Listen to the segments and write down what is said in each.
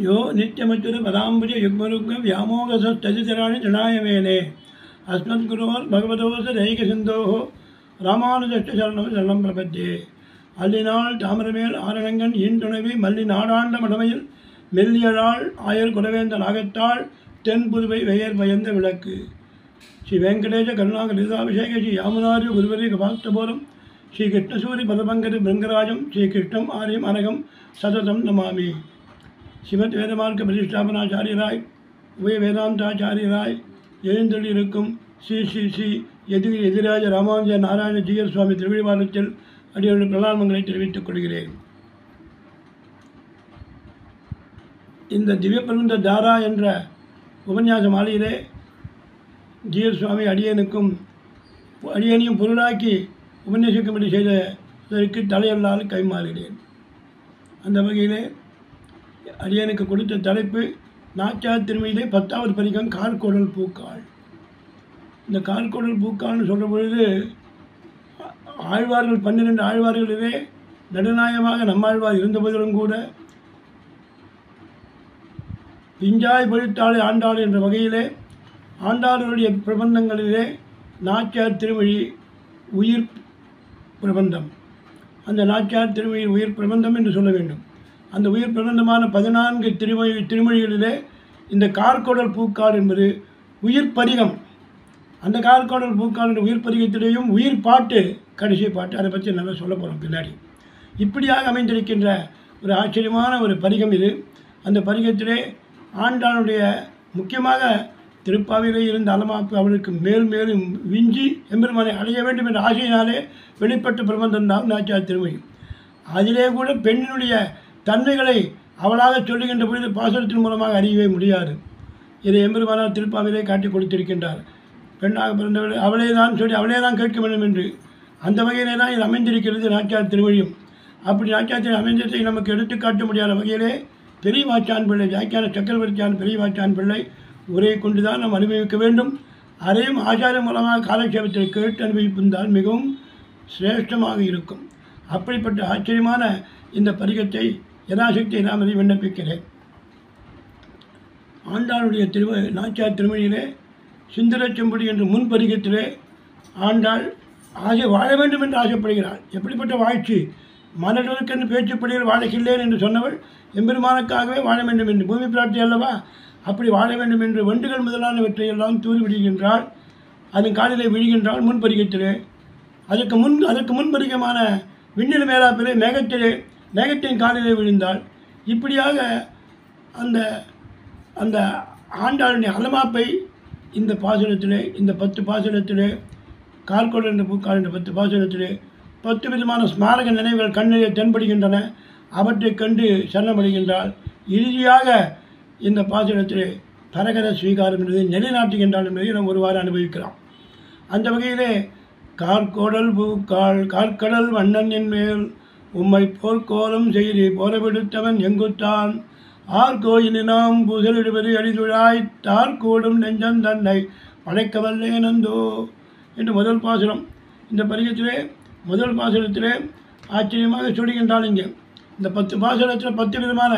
யோ நித்தியமச்சுர பதாம்புஜ யுக்மருக்ம வியாமோகசஸ்ததிதராணி ஜனாயமேனே அஸ்மத் குருவோர் பகவதோச தைக சிந்தோஹோ ராமானுஜஸ்ட சரணம் சரணம் பிரபத்தே. அல்லினாள் தாமரமேல் ஆரணங்கன் ஈன்துணைவி மல்லி நாடாண்ட மடமையில் மெல்லியழாள் ஆயர் குலவேந்த நாகத்தாள் தென் புதுவை வெயர் பயந்த விளக்கு. ஸ்ரீ வெங்கடேச கருணாக நிதாபிஷேக ஸ்ரீ யாமுனாரி குருவரி கபாக்தபோரம் ஸ்ரீ கிருஷ்ணசூரி பதபங்கரி பிருங்கராஜம் ஸ்ரீ கிருஷ்ணம் ஆரியம் அனகம் சததம் நமாமி. ஸ்ரீமத் வேதமார்க்க பிரதிஷ்டாபனாச்சாரியராய் உபய வேதாந்தாச்சாரியராய் எழுந்தொழியிருக்கும் ஸ்ரீ ஸ்ரீ ஸ்ரீ எதிராஜ ராமானுஜ நாராயண ஜீயர் சுவாமி திருவிழிவாரத்தில் அடியோடு பிரணாமங்களை தெரிவித்துக் கொள்கிறேன். இந்த திவ்ய பிரபந்த தாரா என்ற உபன்யாச மாலையிலே ஜீயர் சுவாமி அடியனையும் பொருளாக்கி உபன்யசிக்கும்படி செய்ததற்கு தலையல்லால் கைமாறுகிறேன். அந்த வகையிலே அடியனுக்கு கொடுத்த தலைப்பு நாச்சியார் திருமயிலே 10வது பதிகம் கார்கோடல் பூக்காள். இந்த கார்கோடல் பூக்காள்னு சொல்கிற பொழுது ஆழ்வார்கள் 12 ஆழ்வார்களிலே நடுநாயகமாக நம்மாழ்வார் இருந்தபோதிலும் கூட பிஞ்சாய் பொழித்தாளை ஆண்டாள் என்ற வகையிலே ஆண்டாளுடைய பிரபந்தங்களிலே நாச்சியார் திருமொழி உயிர் பிரபந்தம். அந்த நாச்சியார் திருமொழி உயிர் பிரபந்தம் என்று சொல்ல வேண்டும். அந்த உயிர் பிரபந்தமான 14 திருமொழிகளிலே இந்த கார்கோடல் பூக்காள் என்பது உயிர் பதிகம். அந்த கார்கோடல் பூக்காள் என்ற உயிர் பதிகத்திலேயும் உயிர் பாட்டு, கடைசி பாட்டு, அதை பற்றி நல்லா சொல்ல போகிறோம் பின்னாடி. இப்படியாக அமைந்திருக்கின்ற ஒரு ஆச்சரியமான ஒரு பதிகம் இது. அந்த பதிகத்திலே ஆண்டாளுடைய முக்கியமாக திருப்பாவிலே இருந்த அலமாப்பு அவளுக்கு மேல் மேலும் விஞ்சி எம்பெருமானை அடைய வேண்டும் என்ற ஆசையினாலே வெளிப்பட்ட பிரபந்தம் தான் நாச்சியார் திருமொழி. அதிலே கூட பெண்ணினுடைய தன்மைகளை அவளாக சொல்லுகின்ற பொழுது பாசுரத்தின் மூலமாக அறியவே முடியாது. இதை எம்பெருமானார் திருப்பாவிலே காட்டி கொடுத்திருக்கின்றார். பெண்ணாக பிறந்தவள் அவளே தான் சொல்லி அவளே தான் கேட்க வேண்டும் என்று. அந்த வகையிலே தான் இது அமைந்திருக்கிறது நாச்சியார் திருமொழியும். அப்படி நாச்சியார் திருமொழி அமைந்ததை நமக்கு எடுத்துக்காட்ட முடியாத வகையிலே பெரிய வாச்சான் பிள்ளை வியாக்கியான சக்கரவர்த்தியான பெரிய வாச்சான் பிள்ளை உரை கொண்டு தான் நாம் அனுபவிக்க வேண்டும். அதையும் ஆச்சாரம் மூலமாக காலக்ஷேபத்தை கேட்டு அனுபவிப்பதால் மிகவும் சிரேஷ்டமாக இருக்கும். அப்படிப்பட்ட ஆச்சரியமான இந்த பதிகத்தை யதாசக்தியை நாம் அதை விண்ணப்பிக்கிறேன். ஆண்டாளுடைய நாச்சியார் திருமொழியிலே சிந்தரச்செம்புடி என்ற முன் பதிகத்திலே ஆண்டாள் வாழ வேண்டும் என்று ஆசைப்படுகிறாள். எப்படிப்பட்ட வாழ்ச்சி! மனதொருக்கென்று பேச்சுப்படியில் வாழகில்லேன் என்று சொன்னவள் எம்பெருமானுக்காகவே வாழ வேண்டும் என்று பூமி பிராட்டி அல்லவா, அப்படி வாழ வேண்டும் என்று வண்டுகள் முதலானவற்றையெல்லாம் தூறி விடுகின்றாள். அதன் காலிலே விழுகின்றாள் முன்பதிகத்திலே. அதற்கு முன்பதிகமான விண்ணில் மேலாப்பிலே மேகத்தின் காலிலே விழுந்தாள். இப்படியாக அந்த ஆண்டாளுடைய அலமாப்பை இந்த பாசுரத்திலே, இந்த 10 பாசுரத்திலே, கார்கோடல் என்ற பூக்காள் என்ற 10 பாசுரத்திலே 10 விதமான ஸ்மாரக நினைவுகள் கண்ணிலே தென்படுகின்றன. அவற்றை கண்டு சரணமடைகின்றாள். இறுதியாக இந்த பாசுரத்திலே பரகர ஸ்வீகாரம் என்பதை நிலைநாட்டுகின்றாள் என்பதை நாம் ஒருவாறு அனுபவிக்கலாம். அந்த வகையிலே கார்கோடல் பூக்காள் கார்கடல் வண்ணன் என் மேல் உம்மை போர்க்கோலம் செய்து போரவிடுத்தவன் எங்குத்தான் ஆர்கோயினாம் பூசலிடுவது அடிதுழாய் தார்கூடும் நெஞ்சம் தன்னை படைக்கவல்லே நந்தோ என்று முதல் பாசுரம். இந்த பதிகத்திலே முதல் பாசுரத்திலே ஆச்சரியமாக சொல்லுகின்றால் இங்கே இந்த 10 பாசுரத்தில் 10 விதமான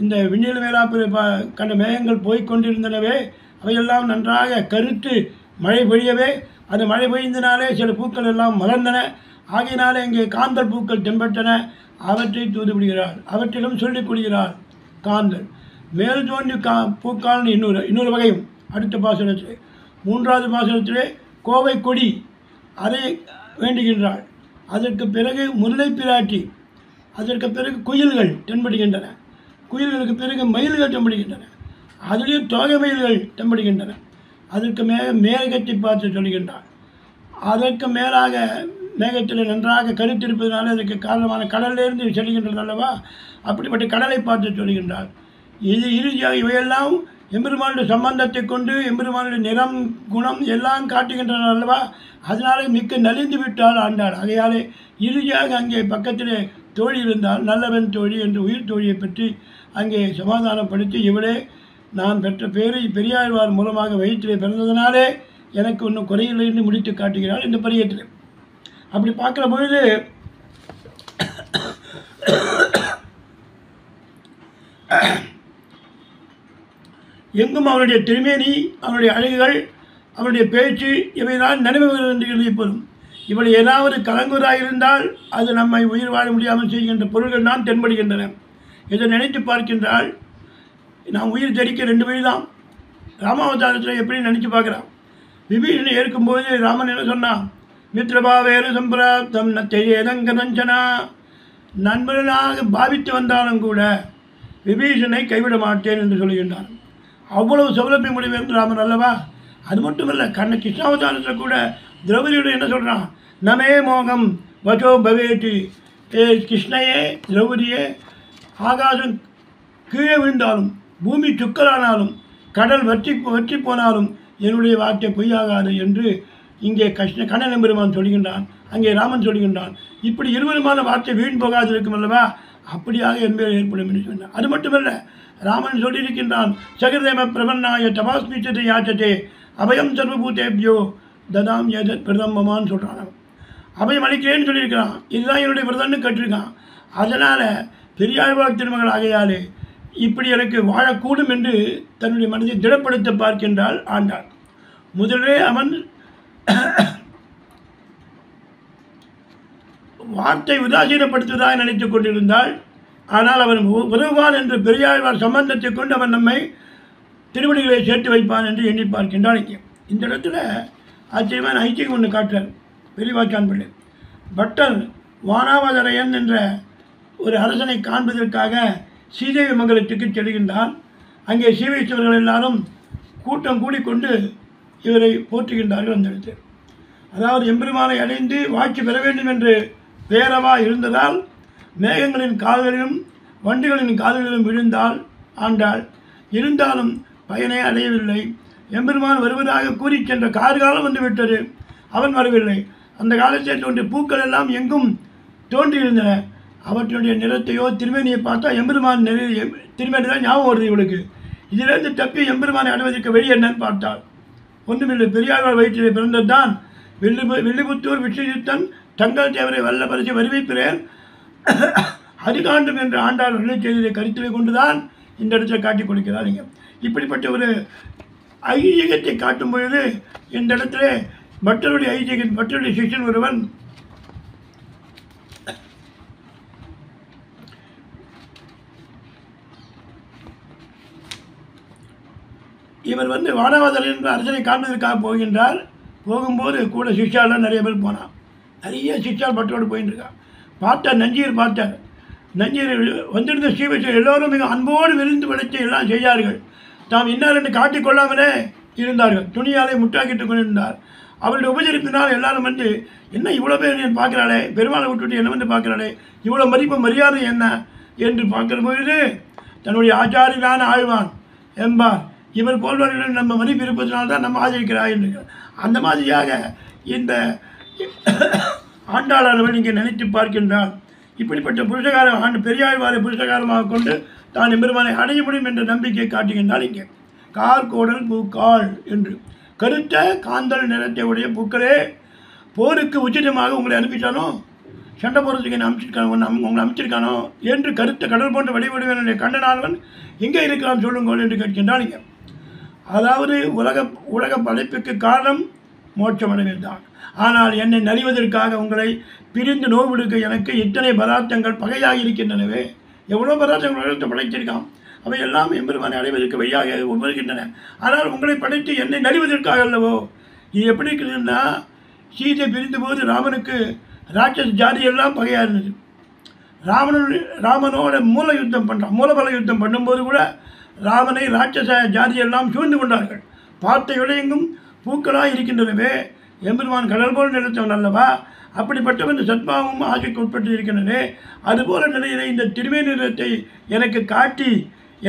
இந்த விண்ணில் மேலாப்பில் கண்ட மேகங்கள் போய்கொண்டிருந்தனவே அவையெல்லாம் நன்றாக கருத்து மழை பொழியவே அந்த மழை பொழிந்தனாலே சில பூக்கள் எல்லாம் மலர்ந்தன. ஆகையினாலே இங்கே காந்தல் பூக்கள் தென்பட்டன. அவற்றை தூதுவிடுகிறாள். அவற்றிடம் சொல்லிக் கொள்கிறாள். காந்தல் மேல் தோன்றி பூக்கால்னு இன்னொரு வகையும் அடுத்த பாசுரத்திலே. 3வது பாசுரத்திலே கோவை கொடி அதை வேண்டுகின்றாள். அதற்கு பிறகு முல்லை பிராட்டி, அதற்கு பிறகு குயில்கள் தென்படுகின்றன. குயில்களுக்கு பிறகு மயில்கள் தென்படுகின்றன. அதிலேயும் தோகை மயில்கள் தென்படுகின்றன. அதற்கு மேகத்தை பார்த்து சொல்கின்றாள். அதற்கு மேலாக மேகத்தில் நன்றாக கருத்திருப்பதனால அதற்கு காரணமான கடலிலிருந்து செல்கின்றது அல்லவா, அப்படிப்பட்ட கடலை பார்த்து சொல்கின்றாள். இது இறுதியாக இவையெல்லாம் எம்பெருமானுடைய சம்பந்தத்தை கொண்டு எம்பெருமானுடைய நிறம் குணம் எல்லாம் காட்டுகின்றன அல்லவா, அதனாலே மிக்க நலிந்து விட்டால் ஆண்டாள். ஆகையாலே இறுதியாக அங்கே பக்கத்திலே தோழி இருந்தால் நல்லவன் தோழி என்று உயிர் தோழியை பற்றி அங்கே சமாதானப்படுத்தி இவளே நான் பெற்ற பேரை பெரியாழ்வார் மூலமாக வயிற்றிலே பிறந்ததினாலே எனக்கு ஒன்றும் குறையில்லை என்று முடித்து காட்டுகிறாள் இந்த பதிகத்திலே. அப்படி பார்க்குற பொழுது எங்கும் அவனுடைய திருமேனி, அவனுடைய அழகுகள், அவனுடைய பேச்சு இவைதான் நினைவுகள் என்று எழுதிப்போதும். இவள் ஏதாவது கலங்குவதாயிருந்தால் அது நம்மை உயிர் வாழ முடியாமல் செய்கின்ற பொருள்கள் தான் தென்படுகின்றன. இதை நினைத்து பார்க்கின்றால் நான் உயிர் தெரிக்க 2 வழி தான். ராமாவதாரத்தில் எப்படி நினச்சி பார்க்குறான். விபீஷனை ஏற்கும்போது ராமன் என்ன சொன்னான்? மித்ரபாவேரு சம்பிராப்தம் நத்தையேதங்கதஞ்சனா. நண்பனாக பாவித்து வந்தாலும் கூட விபீஷனை கைவிட மாட்டேன் என்று சொல்லுகின்றான். அவ்வளவு சௌலபியம் உடையவன் ராமன் அல்லவா? அது மட்டுமல்ல, கிருஷ்ணாவதாரத்தில் கூட திரௌபதியோடு என்ன சொல்கிறான்? நமே மோகம் வச்சோ பவேட்டி. ஏ கிருஷ்ணையே, திரௌபதியே, ஆகாசம் கீழே விழுந்தாலும், பூமி சுக்கலானாலும், கடல் வற்றி போனாலும் என்னுடைய வார்த்தை பொய்யாகாது என்று இங்கே கண்ணன் பெருமான் சொல்கின்றான். அங்கே ராமன் சொல்கின்றான். இப்படி இருவருமான வார்த்தை வீண் போகாது இருக்கும் அல்லவா? அப்படியாக என்பது ஏற்படும் என்று சொன்னான். அது மட்டுமல்ல, ராமன் சொல்லியிருக்கின்றான், சகதேம பிரபன்னாய தபாஸ்மிச்சத்தை யாச்சதே அபயம் சர்வபூதேபியோ ததாம் ஏதத் பிரதம்மமான்னு சொல்கிறான். அபயம் அளிக்கிறேன்னு சொல்லியிருக்கிறான். இதுதான் என்னுடைய பிரதன்னு கட்டிருக்கான். அதனால் பெரியாழ்வார் திருமகள் ஆகையாலே இப்படி எனக்கு வாழக்கூடும் என்று தன்னுடைய மனதை திடப்படுத்த பார்க்கின்றாள் ஆண்டாள். முதலே அவன் வார்த்தை உதாசீனப்படுத்துவதாக நினைத்து கொண்டிருந்தாள். ஆனால் அவன் உதவுவான் என்ற பெரியாழ்வார் சம்பந்தத்தை கொண்டு அவன் நம்மை திருவடிகளை சேர்த்து வைப்பான் என்று எண்ணி பார்க்கின்றான். இங்கே இந்த இடத்துல ஆச்சரியமான ஐக்கியம் ஒன்று காட்டுறார் பெரியவாச்சான் பிள்ளை. பட்டர் வானாவதரையன் என்ற ஒரு அரசனை காண்பதற்காக சீதேவி மங்கலத்துக்கு செல்கின்றான். அங்கே சீவைச்சவர்கள் எல்லாரும் கூட்டம் கூடிக்கொண்டு இவரை போற்றுகின்றார்கள். அந்த இடத்தில் அதாவது எம்பெருமானை அடைந்து வாட்சி பெற வேண்டும் என்று பேரவா இருந்ததால் மேகங்களின் கால்களிலும் வண்டிகளின் கால்களிலும் விழுந்தால் ஆண்டாள். இருந்தாலும் பயனை அடையவில்லை. எம்பெருமான் வருவதாக கூறி சென்ற கார்காலம் வந்துவிட்டது. அவன் வரவில்லை. அந்த காலத்தில் தோன்றிய பூக்கள் எல்லாம் எங்கும் தோன்றியிருந்தன. அவற்றினுடைய நிறத்தையோ திருமேனியை பார்த்தா எம்பெருமான் திருமேனி தான் ஞாபகம் வருது இவளுக்கு. இதிலிருந்து தப்பி எம்பெருமானை அடைவதற்கு வழி என்னன்னு பார்த்தாள். ஒன்றுமில்லை, பெரியாழ்வார் வயிற்றிலே பிறந்தது தான் வில்லிபுத்தூர் விஸ்வஜித்தன் தங்கள் தேவரை வல்ல பரிசை வருவிக்கிறேன் அதிகாண்டம் என்று ஆண்டாள் வெள்ளை செய்தியை கருத்திலே கொண்டுதான் இந்த இடத்துல காட்டி கொடுக்கிறார். இங்கே இப்படிப்பட்ட ஒரு ஐதீகத்தை காட்டும் பொழுது இந்த இடத்துல பட்டருடைய சிஷ்யன் ஒருவன் இவர் வானவதரன் என்ற அரசனை காண்பதற்காக போகின்றார். போகும்போது கூட சிஷ்யாலாம் நிறைய பேர் போனான். நிறைய சிஷ்யால் பட்டரோடு போயின்னு இருக்கான். பார்த்தார், நஞ்சீர் பார்த்தார். நஞ்சீர் வந்திருந்த ஸ்ரீவிஷ்ணு எல்லோரும் மிக அன்போடு விருந்து படைத்து எல்லாம் செய்தார்கள். தாம் இன்னார் என்று காட்டிக்கொள்ளாமலே இருந்தார்கள். துணியாலே முட்டாக்கிட்டு கொண்டிருந்தார். அவருடைய உபசரிப்பினால் எல்லாரும் என்ன இவ்வளோ பேர் என் பார்க்குறாளே, பெருமாளை விட்டுவிட்டு என்ன பார்க்குறாளே, இவ்வளோ மதிப்பு மரியாதை என்ன என்று பார்க்குற பொழுது தன்னுடைய ஆச்சாரியனான ஆழ்வான் என்பார் இவர் போல்வர்கள் நம்ம மதிப்பு இருப்பதனால்தான் நம்ம ஆதரிக்கிறார் என்று. அந்த மாதிரியாக இந்த ஆண்டாளர்கள் இங்கே நினைத்து பார்க்கின்றான். இப்படிப்பட்ட புருஷகாரம் பெரியாழ்வாரை புருஷகாரமாக கொண்டு தான் எம்பெருமானை அடைய முடியும் என்ற நம்பிக்கை காட்டுகின்றால் இங்கே கார்கோடல் பூக்காள் என்று கருத்த காந்தல் நிறத்தை உடைய பூக்களே, போருக்கு உச்சிதமாக உங்களை அனுப்பிட்டானோ, சண்டை போடுறதுக்கு என்ன அமைச்சிருக்கானோ, உங்களை அமைச்சிருக்கானோ என்று கருத்த கடல் போன்ற வடிவடுவனுடைய கண்டனானவன் எங்கே இருக்கிறான் சொல்லுங்கள் என்று கேட்கின்றான். இங்கே அதாவது உலக படைப்புக்கு காரணம் மோட்சமடைவில் தான். ஆனால் என்னை நலிவதற்காக உங்களை பிரிந்து நோவெடுக்க எனக்கு இத்தனை பதார்த்தங்கள் பகையாக இருக்கின்றனவே. எவ்வளோ பதார்த்தங்கள் உலகத்தை படைத்திருக்கான். அவை எல்லாம் எம்பெருமானை அடைவதற்கு வழியாக உபரிக்கின்றன. ஆனால் உங்களை படைத்து என்னை நலிவதற்காக அல்லவோ. இது எப்படி இருக்குதுன்னா, சீதை பிரிந்த போது ராமனுக்கு ராட்சச ஜாதியெல்லாம் பகையாக இருந்தது. ராமனோட மூலபல யுத்தம் பண்ணும்போது கூட ராமனை ராட்சச ஜாதியெல்லாம் சூழ்ந்து கொண்டார்கள். பார்த்த இடையெங்கும் பூக்களாக இருக்கின்றனவே. எம்பெருமான் கடல் போல் நிறுத்தவன் அல்லவா. அப்படிப்பட்டவன் சத்பாவும் ஆசைக்கு உட்பட்டு இருக்கின்றனே. அதுபோல நிலையிலே இந்த திருமே நிறத்தை எனக்கு காட்டி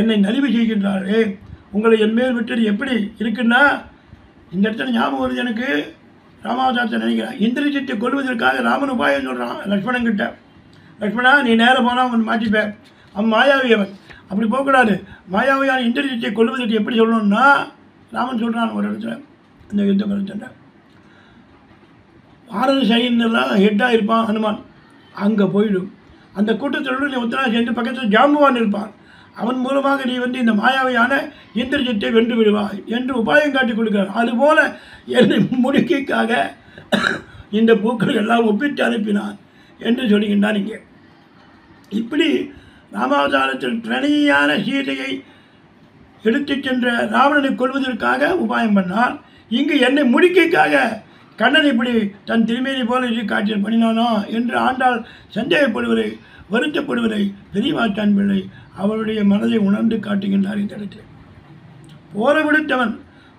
என்னை நலிவு செய்கின்றாரே. உங்களை என் மேல் விட்டது எப்படி இருக்குன்னா, இந்த இடத்துல ஞாபகம் வருது எனக்கு. ராமாவதாரத்தை நினைக்கிறேன். இந்திரஜித்தை கொள்வதற்காக ராமன் உபாயம் சொல்கிறான் லக்ஷ்மணன் கிட்ட. லக்ஷ்மணா, நீ நேரம் போனால் அவன் மாட்டிப்பேன். அவன் மாயாவி. அவன் அப்படி போகக்கூடாது. மாயாவியான இந்திரஜித்தை கொள்வதற்கு எப்படி சொல்லணும்னா, ராமன் சொல்கிறான் ஒரு இடத்துல இந்த யுத்த கருத்தண்ட பாரத சைன்யெல்லாம் ஹெட்டாக இருப்பான் ஹனுமான். அங்கே போயிடும். அந்த கூட்டத்தில் உத்தரா சேர்ந்து பக்கத்தில் ஜாம்புவான் இருப்பான். அவன் மூலமாக நீ இந்த மாயாவையான இந்திரஜித்தை வென்று விடுவாய் என்று உபாயம் காட்டி கொடுக்கிறார். அதுபோல் என்னை முடிக்கைக்காக இந்த பூக்கள் எல்லாம் ஒப்பிட்டு அனுப்பினான் என்று சொல்லுகின்றான். இங்கே இப்படி ராமாவதாரத்தில் பிரணயியான சீதையை எடுத்துச் சென்ற ராவணனை கொள்வதற்காக உபாயம் பண்ணார். இங்கு என்னை முடிக்கைக்காக கண்ணன் இப்படி தன் திருமேனி போல காட்சியில் பண்ணினானோ என்று ஆண்டாள் சந்தேகப்படுவதை வருத்தப்படுவதை பெரியவாச்சான் பிள்ளை அவருடைய மனதை உணர்ந்து காட்டுகின்றார். இந்த இடத்தில் போற விடுத்தவன்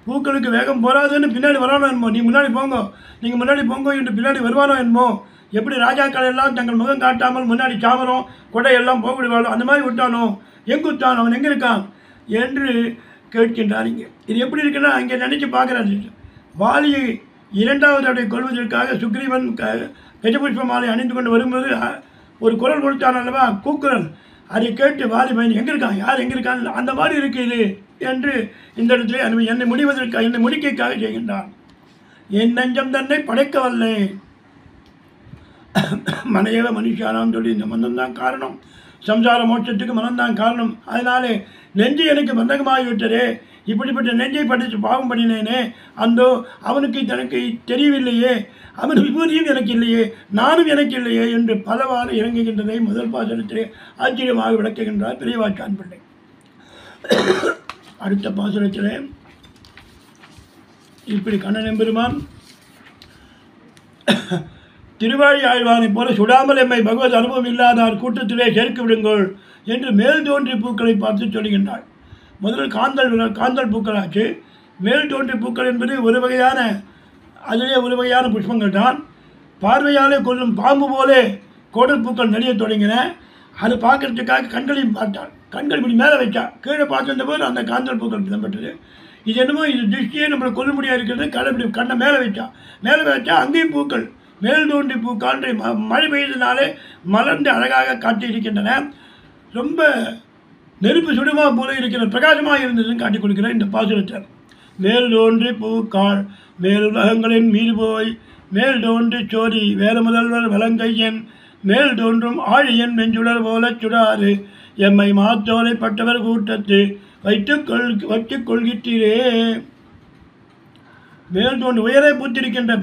பூக்களுக்கு வேகம் போராதுன்னு பின்னாடி வரானோ என்னமோ, நீ முன்னாடி போங்கோ, நீங்கள் முன்னாடி போங்கோ என்று பின்னாடி வருவானோ என்னமோ, எப்படி ராஜாக்கள் எல்லாம் தங்கள் முகம் காட்டாமல் முன்னாடி சாமரம் கொடை எல்லாம் போக விடுவானோ அந்த மாதிரி விட்டானோ, எங்குத்தான் அவன் எங்கே இருக்கான் என்று கேட்கின்றார். இங்கே இது எப்படி இருக்குன்னா இங்கே நினச்சி பார்க்குறாரு. வாலியை இரண்டாவது தடவை கொள்வதற்காக சுக்ரீவன் கஜபுஷ்ப மாலை அணிந்து கொண்டு வரும்போது ஒரு குரல் கொடுத்தான் அல்லவா, கூக்குரல். அதை கேட்டு வாலி பையன் எங்கே இருக்கான், யார் எங்கே இருக்கான், அந்த மாதிரி இருக்குது என்று இந்த இடத்துல என்னை முடிவதற்காக என்னை முடிக்கைக்காக செய்கின்றான். என் நெஞ்சம் தன்னை படைக்கவல்லை மனையவ மனுஷானான்னு சொல்லி இந்த மனம்தான் காரணம், சம்சார மோட்சத்துக்கு மனம்தான் காரணம். அதனாலே நெஞ்சு எனக்கு பந்தகமாகிவிட்டதே, இப்படிப்பட்ட நெஞ்சை படித்து பாவம் பண்ணினேனே, அந்தோ அவனுக்கு தனக்கு தெரியவில்லையே, அவன் விபூதியும் எனக்கு இல்லையே, நானும் எனக்கு இல்லையே என்று பலவாறு இறங்குகின்றதை முதல் பாசுரத்திலே ஆச்சரியமாக விளக்குகின்றார் பெரியவாச்சான் பிள்ளை. அடுத்த பாசுரத்திலே இப்படி கண்ணன் எம்பெருமான் திருவாழி ஆழ்வானைப் போல சுடாமல் எம்மை பகவத் அனுபவம் இல்லாதார் கூட்டத்திலே சேர்க்க விடுங்கள் என்று மேல் தோன்றி பூக்களை பார்த்து சொல்கின்றாள். முதலில் காந்தல் பூக்களாச்சு. மேல் தோன்றி பூக்கள் என்பது ஒரு வகையான அதிலே ஒரு வகையான புஷ்பங்கள் தான். பார்வையாலே கொள்ளும் பாம்பு போலே கோடல் பூக்கள் நிறைய தொடங்கின. அது பார்க்கறதுக்காக கண்களையும் பார்த்தாள். கண்கள் இப்படி மேலே வைச்சா, கீழே பார்த்துருந்த போது அந்த காந்தல் பூக்கள் தம்பட்டது. இது என்னமோ இது திருஷ்டியே நம்மளை கொல்ல முடியாது இருக்கிறது. இப்படி கண்ணை மேலே வச்சா அங்கேயும் பூக்கள் மேல் தோன்றி பூக்கான்று மழை பெய்தனாலே மலர்ந்து அழகாக காட்டி இருக்கின்றன. ரொம்ப நெருப்பு சுடுமா போல இருக்கிற பிரகாசமாக இருந்ததுன்னு காட்டி கொடுக்கிறேன் இந்த பாசுரத்தில். மேல் தோன்றி பூக்காள் மேலுலகங்களின் மீது போய் மேல் தோன்றி சோரி வேறு முதல்வர் வலங்கையன் மேல் தோன்றும் ஆழியன் மெஞ்சுடர் போல சுடாறு எம்மை மாத்தோலை பட்டவர் கூட்டத்து வைத்துக் கொள்கிறீரே. மேல் தோன்றி உயரே பூத்திருக்கின்ற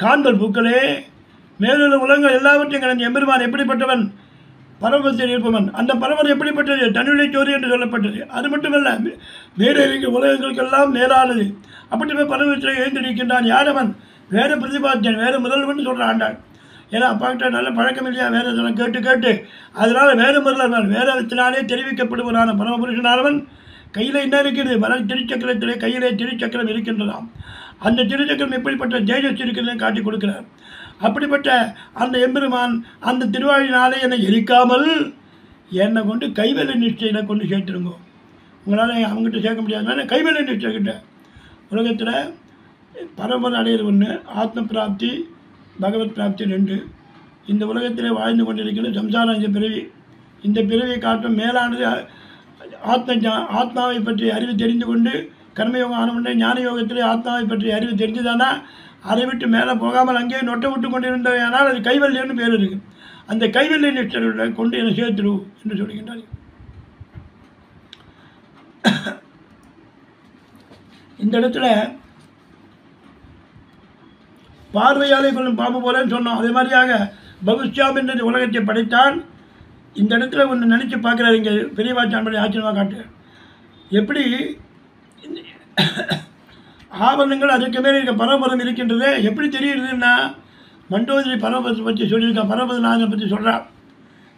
காந்தல் பூக்களே, மேலுள்ள உலகங்கள் எல்லாவற்றையும் கடந்த எம்பெருமான் எப்படிப்பட்டவன், பரமத்தில் இருப்பவன். அந்த பரமன் எப்படிப்பட்டது, தன்னுடைய சோறு என்று சொல்லப்பட்டது. அது மட்டுமல்ல, மேலே இருக்கிற உலகங்களுக்கெல்லாம் மேலானது. அப்படிப்பட்ட பரமத்தில் எழுந்திருக்கின்றான். யாரவன், வேற பிரதிபாத்தியன், வேறு முதல்வன் சொல்கிற ஆண்டாள். ஏன்னா அப்பாக்கிட்ட நல்ல பழக்கம் இல்லையா, வேதத்தெல்லாம் கேட்டு அதனால் வேறு முதல்வன் வேதத்தினாலே தெரிவிக்கப்படுவனான பரமபுருஷனானவன் கையில் என்ன இருக்கிறது, திருச்சக்கரத்திலே கையிலே திருச்சக்கரம் இருக்கின்றதாம். அந்த திருச்சக்கரம் எப்படிப்பட்ட தேஜஸ் இருக்கிறதுன்னு காட்டி கொடுக்கிறார். அப்படிப்பட்ட அந்த எம்பெருமான் அந்த திருவாழினாலே என்னை எரிக்காமல் என்னை கொண்டு கைவெளி நிஷ்டையில் கொண்டு சேர்த்துருங்க. உங்களால் அவங்ககிட்ட சேர்க்க முடியாதுனால கைவெளி நிஷ்டைக்கிட்ட உலகத்தில் பரமபதம் அடையிறது ஒன்று, ஆத்ம பிராப்தி பகவத் பிராப்தி 2. இந்த உலகத்திலே வாழ்ந்து கொண்டிருக்கிற சம்சாரம் இந்த பிறவியை காட்டும் மேலானது ஆத்மாவை பற்றி அறிவு தெரிந்து கொண்டு கர்மயோகம் ஆனவுடனே ஞான யோகத்திலே ஆத்மாவை பற்றி அறிவு தெரிஞ்சுதானா அதை விட்டு மேலே போகாமல் அங்கேயே நொட்டை விட்டு கொண்டிருந்தவையானால் அது கைவல்யம்னு பேர் இருக்குது. அந்த கைவல்ய நிஷ்டர்களை கொண்டு என்னை சேர்த்துரு என்று சொல்கின்றார். இந்த இடத்துல பார்வையாலே கொள்ளும் பாம்பு போலன்னு சொன்னோம். அதே மாதிரியாக பகுஷ்யாம் என்ற உலகத்தை படைத்தான். இந்த இடத்துல ஒன்று நினச்சி பார்க்குறாரு. இங்கே பெரியவாச்சான் படி ஆச்சரியமாக காட்டு. எப்படி ஆவரணங்கள் அதுக்கு மேலே இருக்க பரமபதம் இருக்கின்றது எப்படி தெரியுதுன்னா, மண்டோதரி பரமபதத்தை பற்றி சொல்லியிருக்கா, பரமபதநாதனை பற்றி சொல்கிறார்.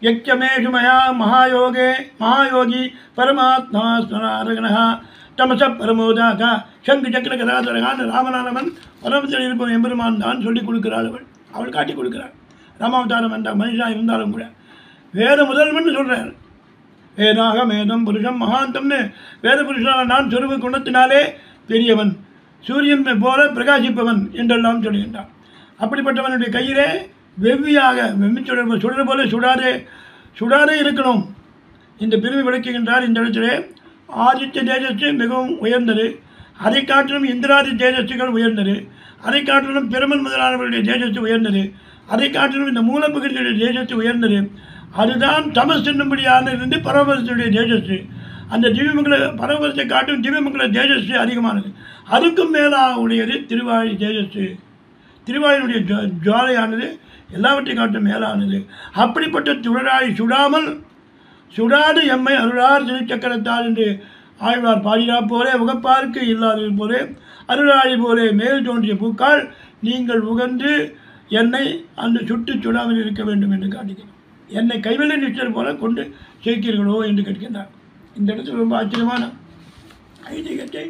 யக்ஷமேஷு மயா மகாயோகி பரமாத்மா ஸ்வராரகணா தமச பரமோதாகா சங்கு சக்கர கதாதரகான்னு ராமநாதவன் பரமத்தில் இருப்பவன் எம்பெருமான் தான் சொல்லிக் கொடுக்கிறாள். அவள் காட்டி கொடுக்கிறாள். ராமாவதாரம் என்ற மனுஷனாக இருந்தாலும் கூட வேத முதல்வன் சொல்கிறார். வேதாக மேதம் புருஷம் மகாந்தம்னு வேத புருஷனான நான் சொருவு குணத்தினாலே பெரியவன், சூரியன் போல பிரகாசிப்பவன் என்றெல்லாம் சொல்கின்றான். அப்படிப்பட்டவனுடைய கையிலே வெவ்வியாக சுடர் போல சுடாரே இருக்கணும். இந்த பிரிவு விளக்குகின்றார். இந்த இடத்திலே ஆதித்ய தேஜஸ்து மிகவும் உயர்ந்தது. அதை காட்டிலும் இந்திராதி தேஜஸ்துகள் உயர்ந்தது. அதை காட்டிலும் பிரமன் முதலானவர்களுடைய தேஜஸ்து உயர்ந்தது. அதை காட்டிலும் இந்த மூலப்பகுதியுடைய தேஜஸ்து உயர்ந்தது. அதுதான் தமஸ் என்னும்படியான இருந்து பரமபதத்துடைய தேஜஸ். அந்த திவ்யமங்கல பரமபதத்தை காட்டும் திவ்யமங்கல தேஜஸ் அதிகமானது. அதுக்கும் மேலாக உடையது திருவாழி தேஜஸ். திருவாயினுடைய ஜுவாலையானது எல்லாவற்றையும் காட்டும் மேலானது. அப்படிப்பட்ட துழராய் சுடாமல் சுடாது எம்மை அருளார் திருச்சக்கரத்தால் என்று ஆழ்வார் பாடினா போலே உகப்பார்க்கு இல்லாதது போலே அருளாழி போலே மேல் தோன்றிய பூக்கால் நீங்கள் உகந்து என்னை அந்த சுட்டு சுடாமல் இருக்க வேண்டும் என்று காட்டுகிறேன். என்னை கைவெளி நிச்சர் போல கொண்டு சேர்க்கிறீர்களோ என்று கேட்கின்றார். இந்த இடத்துல ரொம்ப ஆச்சரியமான ஐதீகத்தை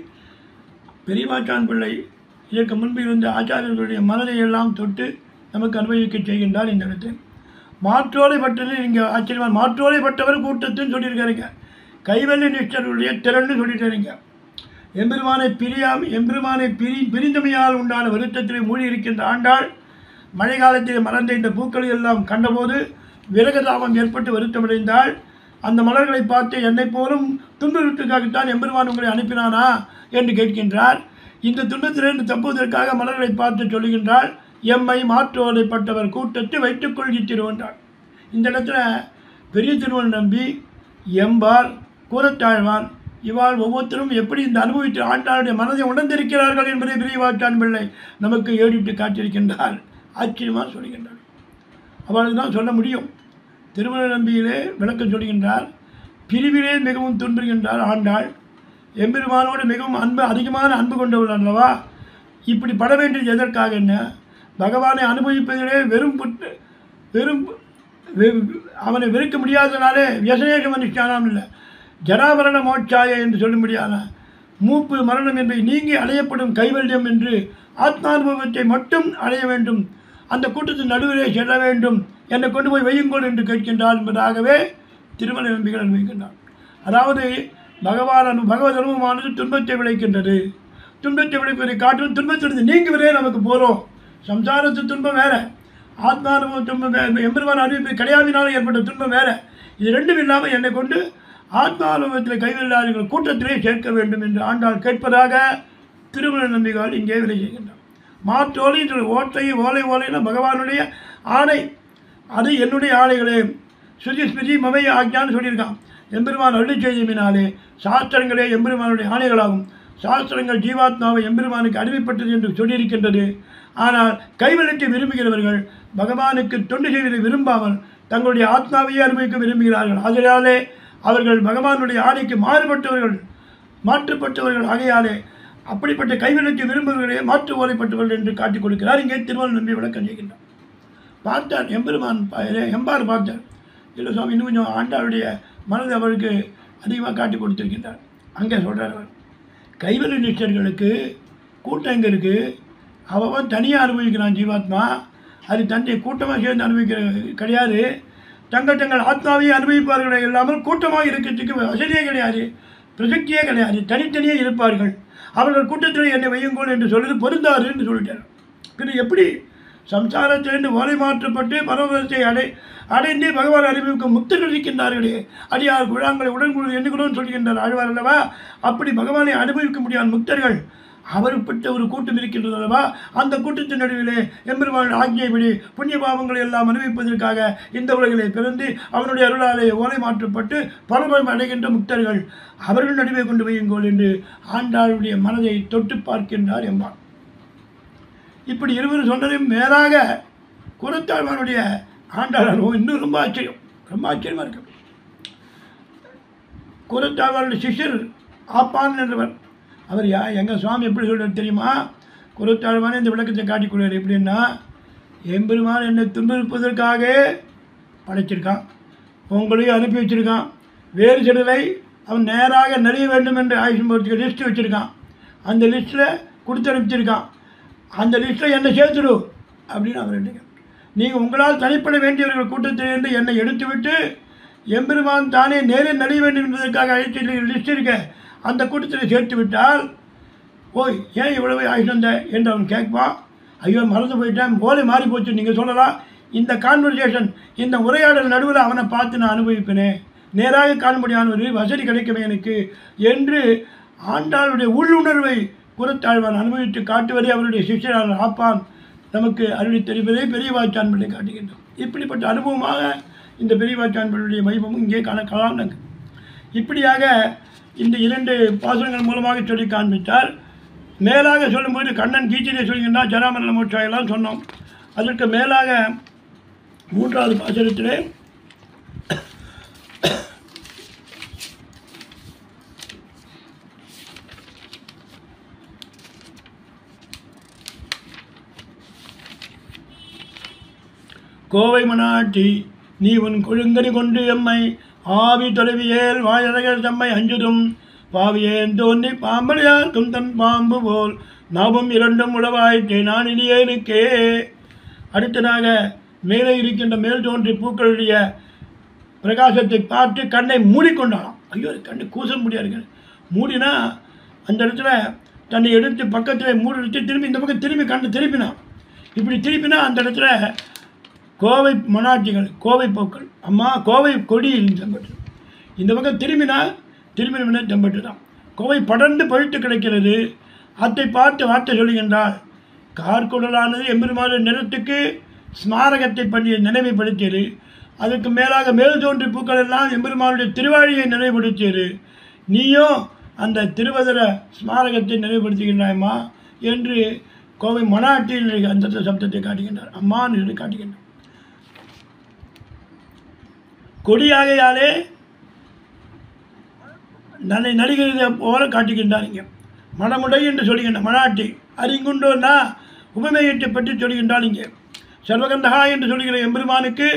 பெரியவாச்சான் பிள்ளை இதற்கு முன்பு இருந்த ஆச்சாரியர்களுடைய மனதை எல்லாம் தொட்டு நமக்கு அனுபவிக்க செய்கின்றார். இந்த இடத்தில் மாற்றோலை பட்டது இங்கே ஆச்சரியமான மாற்றோலை பட்டவர் கூட்டத்துன்னு சொல்லியிருக்காருங்க. கைவெளி நிஷ்டருடைய திறன்னு சொல்லிட்டாருங்க. எம்பெருமானை பிரிந்தமையால் உண்டான வருத்தத்தில் மூடி இருக்கின்ற ஆண்டாள் மழை காலத்தில் மலர்ந்த இந்த பூக்களை எல்லாம் கண்டபோது விரகதாபம் ஏற்பட்டு வருத்தமடைந்தாள். அந்த மலர்களை பார்த்து என்னை போலும் துன்பத்திற்காகத்தான் எம்பெருமான் உங்களை அனுப்பினானா என்று கேட்கின்றார். இந்த துன்பத்திலிருந்து தப்புவதற்காக மலர்களை பார்த்து சொல்லுகின்றாள், எம்மை மாற்றோலைப்பட்டவர் கூட்டத்தை வைத்துக் கொள்கிறார். இந்த இடத்துல பெரிய திருவன் நம்பி எம்பார் கூறத்தாழ்வான் இவாள் ஒவ்வொருத்தரும் எப்படி இந்த அனுபவித்து ஆண்டாளுடைய மனதை உணர்ந்திருக்கிறார்கள் என்பதை பெரியவாச்சான் பிள்ளை நமக்கு ஏடிட்டு காட்டியிருக்கின்றார். ஆச்சரியமாக சொல்கின்றார். அவளுக்கு தான் சொல்ல முடியும். திருமண நம்பியிலே விளக்கம் சொல்கின்றார். பிரிவிலே மிகவும் துன்புகின்றார் ஆண்டாள். எம்பெருமானோடு மிகவும் அதிகமான அன்பு கொண்டவள் அல்லவா. இப்படி பட வேண்டியது எதற்காக? என்ன பகவானை அனுபவிப்பதிலே அவனை வெறுக்க முடியாதனாலே வியசனேக நிஷ்டானம் இல்லை ஜராமரண மோட்சாய என்று சொல்ல முடியாத மூப்பு மரணம் என்பதை நீங்கி அடையப்படும் கைவல்யம் என்று ஆத்மானுபவத்தை மட்டும் அடைய வேண்டும். அந்த கூட்டத்தின் நடுவிலே செல்ல வேண்டும். என்னை கொண்டு போய் வையுங்கோள் என்று கேட்கின்றார் என்பதாகவே திருமண நம்பிகள் அனுபவிக்கின்றார். அதாவது பகவத் அனுபவமானது துன்பத்தை விளைக்கின்றது. துன்பத்தை விளைப்பதை காட்டும் துன்பத்திலிருந்து நீங்குவதே நமக்கு போகிறோம். சம்சாரத்து துன்பம் வேறு, ஆத்மானுபவ துன்பம் வேறு, எம்பெருமான் அறிவிப்பு கிடையாவினாலும் ஏற்பட்ட துன்பம் வேறு. இது ரெண்டும் இல்லாமல் என்னை கொண்டு ஆத்மானுபவத்தில் கைவில்லாதவர்கள் கூட்டத்திலே சேர்க்க வேண்டும் என்று ஆண்டாள் கேட்பதாக திருமண நம்பிகள் இங்கே விலை செய்கின்றார். மாற்றோலை ஓலைன்னா பகவானுடைய ஆணை, அது என்னுடைய ஆணைகளே. ஸ்ருதி ஸ்மிருதி மமைய ஆக்ஞான்னு சொல்லியிருக்கான். எம்பெருமான் அருளி செய்தியினாலே சாஸ்திரங்களே எம்பெருமானுடைய ஆணைகளாகும். சாஸ்திரங்கள் ஜீவாத்மாவை எம்பெருமானுக்கு அறிவிப்பட்டது என்று சொல்லியிருக்கின்றது. ஆனால் கைவெளிக்கு விரும்புகிறவர்கள் பகவானுக்கு தொண்டு செய்வதை விரும்பாமல் தங்களுடைய ஆத்மாவையே அனுபவிக்க விரும்புகிறார்கள். அதனாலே அவர்கள் பகவானுடைய ஆணைக்கு மாற்றப்பட்டவர்கள் ஆகையாலே அப்படிப்பட்ட கைவிளக்கு விரும்புகிறவர்களே மாற்று ஓலைப்பட்டவர்கள் என்று காட்டிக் கொடுக்கிறார். இங்கே திருமணம் நம்பி விளக்கம் செய்கின்றார். பார்த்தார் எம்பெருமான் எம்பார் பார்த்தார். இல்லை சுவாமி இன்னும் கொஞ்சம் ஆண்டாளுடைய மனதை அவருக்கு அதிகமாக காட்டி கொடுத்திருக்கின்றார். அங்கே சொல்கிறார் அவர், கைவெளி நிஷ்டர்களுக்கு கூட்டம் எங்கே இருக்குது? அவன் தனியாக அனுபவிக்கிறான் ஜீவாத்மா. அது தன்னை கூட்டமாக சேர்ந்து அனுபவிக்கிற கிடையாது. தங்கள் ஆத்மாவையே அனுபவிப்பார்களே இல்லாமல் கூட்டமாக இருக்கிறதுக்கு வசதியே கிடையாது, பிரசக்தியே கிடையாது. தனித்தனியே இருப்பார்கள். அவர்கள் கூட்டத்தில் என்னை வையுங்கோள் என்று சொல்வது பொருந்தாது என்று சொல்லிட்டார். பின்ன எப்படி சம்சாரத்திலிருந்து ஓலை மாற்றப்பட்டு பரமபதத்தை அடைந்து பகவான் அறிவிக்கும் முக்தர்கள் இருக்கின்றார்களே, அடியார் குழாங்களை உடன்குழு எண்ணுகிறோம் சொல்கின்றார் ஆழ்வார் அல்லவா. அப்படி பகவானை அனுபவிக்க முடியாத முக்தர்கள் அவருப்பட்ட ஒரு கூட்டம் இருக்கின்றது அல்லவா. அந்த கூட்டத்தின் நடுவிலே எம்பெருமான் ஆகியபடி புண்ணிய பாவங்களை எல்லாம் அனுபவிப்பதற்காக இந்த உலகிலே பிறந்து அவனுடைய அருளாலே ஓலை மாற்றப்பட்டு பரமபதம் அடைகின்ற முக்தர்கள் அவர்கள் நடுவே கொண்டு வையுங்கோள் என்று ஆண்டாளுடைய மனதை தொட்டு பார்க்கின்றார் எம்பான். இப்படி இருவரும் சொன்னதையும் மேலாக குரத்தாழ்வானுடைய ஆண்டாள் அனுபவம் இன்னும் ரொம்ப ஆச்சரியமாக இருக்கு. குரத்தாழ்வானுடைய சிஷ்யர் ஆப்பான் என்றவர். அவர் எங்கள் சுவாமி எப்படி சொல்கிறார் தெரியுமா? குரத்தாழ்வானே இந்த விளக்கத்தை காட்டிக்கொள்வார். எப்படின்னா, எம்பெருமான் என்னை துன்புறுப்பதற்காக படைச்சிருக்கான், உங்களையும் அனுப்பி வச்சுருக்கான். வேறு சிலரை அவன் நேராக நெறிய வேண்டும் என்று ஆயுஷம் போகிறதுக்கு லிஸ்ட்டு வச்சுருக்கான். அந்த லிஸ்ட்டில் கொடுத்து அனுப்பிச்சிருக்கான். அந்த லிஸ்ட்டில் என்னை சேர்த்துடும் அப்படின்னு அவர் கேட்க. நீங்கள் உங்களால் தனிப்பட வேண்டியவர்கள் கூட்டத்திலிருந்து என்னை எடுத்துவிட்டு எம்பெருமான் தானே நேரில் நெறிய வேண்டும் என்பதற்காக அழைத்து லிஸ்ட் இருக்க அந்த கூட்டத்தில் சேர்த்து விட்டால், ஓய் ஏன் இவ்வளவு ஆயுஷந்த என்று அவன் கேட்பான். ஐயோ மறந்து போயிட்டேன், போலே மாறி போச்சு நீங்கள் சொல்லலாம். இந்த கான்வர்சேஷன், இந்த உரையாடல் நடுவில் அவனை பார்த்து நான் அனுபவிப்பேனே, நேராக காண முடியாத ஒரு வசதி கிடைக்குமே எனக்கு என்று ஆண்டாளுடைய உள்ளுணர்வை குரத்தாழ்வான் அனுபவித்து காட்டுவதை அவருடைய சிஷ்யரான ஆப்பான் நமக்கு அருளி தெரிவதை பெரிய வாய்ச்சான் பண்ணி காட்டுகின்றோம். இப்படிப்பட்ட அனுபவமாக இந்த பெரியவாச்சான்களுடைய வைபவமும் இங்கே காணலாம். இப்படியாக இந்த 2 பாசுரங்கள் மூலமாக சொல்லி காண்பித்தார். மேலாக சொல்லும்போது கண்ணன் கீச்சனை சொல்கின்றார், ஜராமரண மோட்சாயெல்லாம் சொன்னோம். அதற்கு மேலாக 3வது பாசுரத்திலே கோவை மனாட்டி நீ உன் கொழுங்கனி கொண்டு எம்மை ஆவி தொலைவியேல் வாயழகர் தம்மை அஞ்சுதும் பாவியேன் தோன்றி பாம்படியார்க்கும் தன் பாம்பு போல் நாமும் 2 உளவாயிற்றே நான் இனியேனுக்கே. அடுத்ததாக மேலே இருக்கின்ற மேல் தோன்றி பூக்களுடைய பிரகாசத்தை பார்த்து கண்ணை மூடிக்கொண்டாலாம். ஐயோ, கண்ணை கூச முடியாது. மூடினா அந்த இடத்துல தன்னை எடுத்து பக்கத்தில் மூடி எடுத்து திரும்பி இந்த பக்கம் திரும்பி கண்ணை திருப்பினான். இப்படி திருப்பினா அந்த இடத்துல கோவை மனாட்டிகள், கோவை பூக்கள், அம்மா கோவை கொடி தெம்பட்டு. இந்த பக்கம் திரும்பின தெம்பட்டு தான். கோவை படர்ந்து பழுத்து கிடைக்கிறது. அதை பார்த்து வார்த்தை சொல்லுகின்றால், கார்குடலானது எம்பெருமானுடைய நிறத்துக்கு ஸ்மாரகத்தை பண்ணி நினைவுபடுத்தியது. அதுக்கு மேலாக மேல் தோன்றி பூக்கள் எல்லாம் எம்பெருமானுடைய திருவாழியை நினைவுபடுத்தியது. நீயோ அந்த திருவதர ஸ்மாரகத்தை நினைவுபடுத்துகின்றாயம்மா என்று கோவை மனாட்டியில் அந்த சப்தத்தை காட்டுகின்றார். அம்மான்னு சொல்லி காட்டுகின்றார். கொடியாகையாலே நடிகரை போல காட்டுகின்றார். இங்கே மனமுடை என்று சொல்லுகின்ற மனாட்டி அறிங்குண்டோன்னா உபமேயத்தை பற்றி சொல்லுகின்றால். இங்கே சர்வகந்தகா என்று சொல்லுகிற எம்பெருமானுக்கு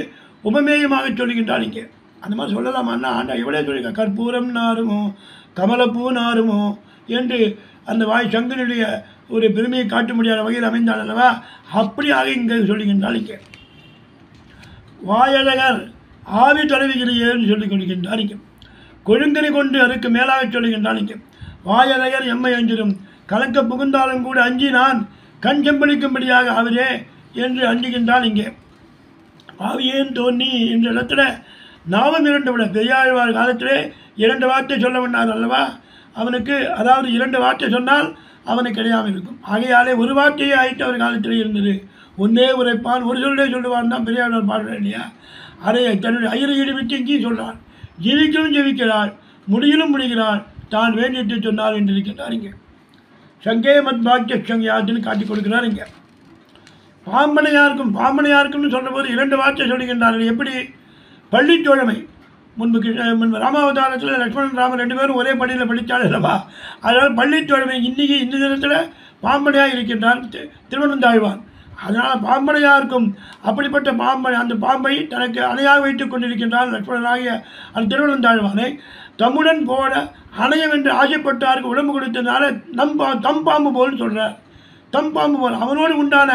உபமேயமாக சொல்லுகின்றால். இங்கே அந்த மாதிரி சொல்லலாமான்னா ஆண்டா எவ்வளோ சொல்லியிருக்கா. கற்பூரம் நாருமோ கமலப்பூ நாருமோ என்று அந்த வாய் சங்கனுடைய ஒரு பெருமையை காட்ட முடியாத வகையில் அமைந்தாள் அல்லவா. அப்படியாக இங்கே சொல்லுகின்றால். இங்கே வாயழகர் ஆவி தொலைவிகிறியேன்னு சொல்லிக் கொள்கின்றார். இங்கே கொழுங்கனை கொண்டு அதுக்கு மேலாக சொல்லுகின்றான். இங்கே வாயழகர் எம்மை அஞ்சிடும் கலக்க புகுந்தாலும் கூட அஞ்சி நான் கண் செம்பளிக்கும்படியாக அவரே என்று அஞ்சுகின்றான். இங்கே ஆவியேன் தோன்னி என்ற இடத்துல நாமம் 2 விட பெரியாழ்வார் காலத்திலே 2 வார்த்தை சொல்ல வேண்டார் அல்லவா. அவனுக்கு அதாவது 2 வார்த்தை சொன்னால் அவனுக்கு கிடையாமல் இருக்கும். ஆகையாலே ஒரு வார்த்தையே ஆயிட்டு அவர் காலத்திலே இருந்தது. ஒன்றே உரைப்பான் ஒரு சொல்லே சொல்லுவான் தான் பெரியாழ்வார் பாடுறார் இல்லையா. அதை தன்னுடைய ஐயரை ஈடுபட்டு இங்கேயும் சொல்கிறார். ஜீவிக்கவும் ஜீவிக்கிறாள், முடியிலும் முடிகிறாள், தான் வேண்டிட்டு சொன்னார் என்று இருக்கின்றார். இங்கே சங்கே மத் பாக்கிய சங்கியாதுன்னு காட்டிக் கொடுக்கிறார். இங்கே பாம்பனையாருக்கும்னு சொன்னபோது 2 வார்த்தை சொல்லுகின்றார்கள். எப்படி? பள்ளித்தோழமை. முன்பு ராமாவதாரத்தில் லக்ஷ்மணன் ராமன் 2 பேரும் ஒரே பள்ளியில் படித்தாள் அல்லவா. அதனால் பள்ளித்தோழமை இன்னைக்கு இந்த தினத்தில் பாம்பனையாக இருக்கின்றான் திருவனந்தாழ்வான். அதனால் பாம்பனையாருக்கும் அப்படிப்பட்ட அந்த பாம்பை தனக்கு அணையாக வைத்துக் கொண்டிருக்கின்றான் லக்ஷ்மணனாகிய அந்த திருவனந்தாழ்வானை. தம்முடன் போட அணையவென்று ஆசைப்பட்டாருக்கு உடம்பு கொடுத்ததுனால தம் பாம்பு போல்னு சொல்கிறார். தம் பாம்பு போல் அவனோடு உண்டான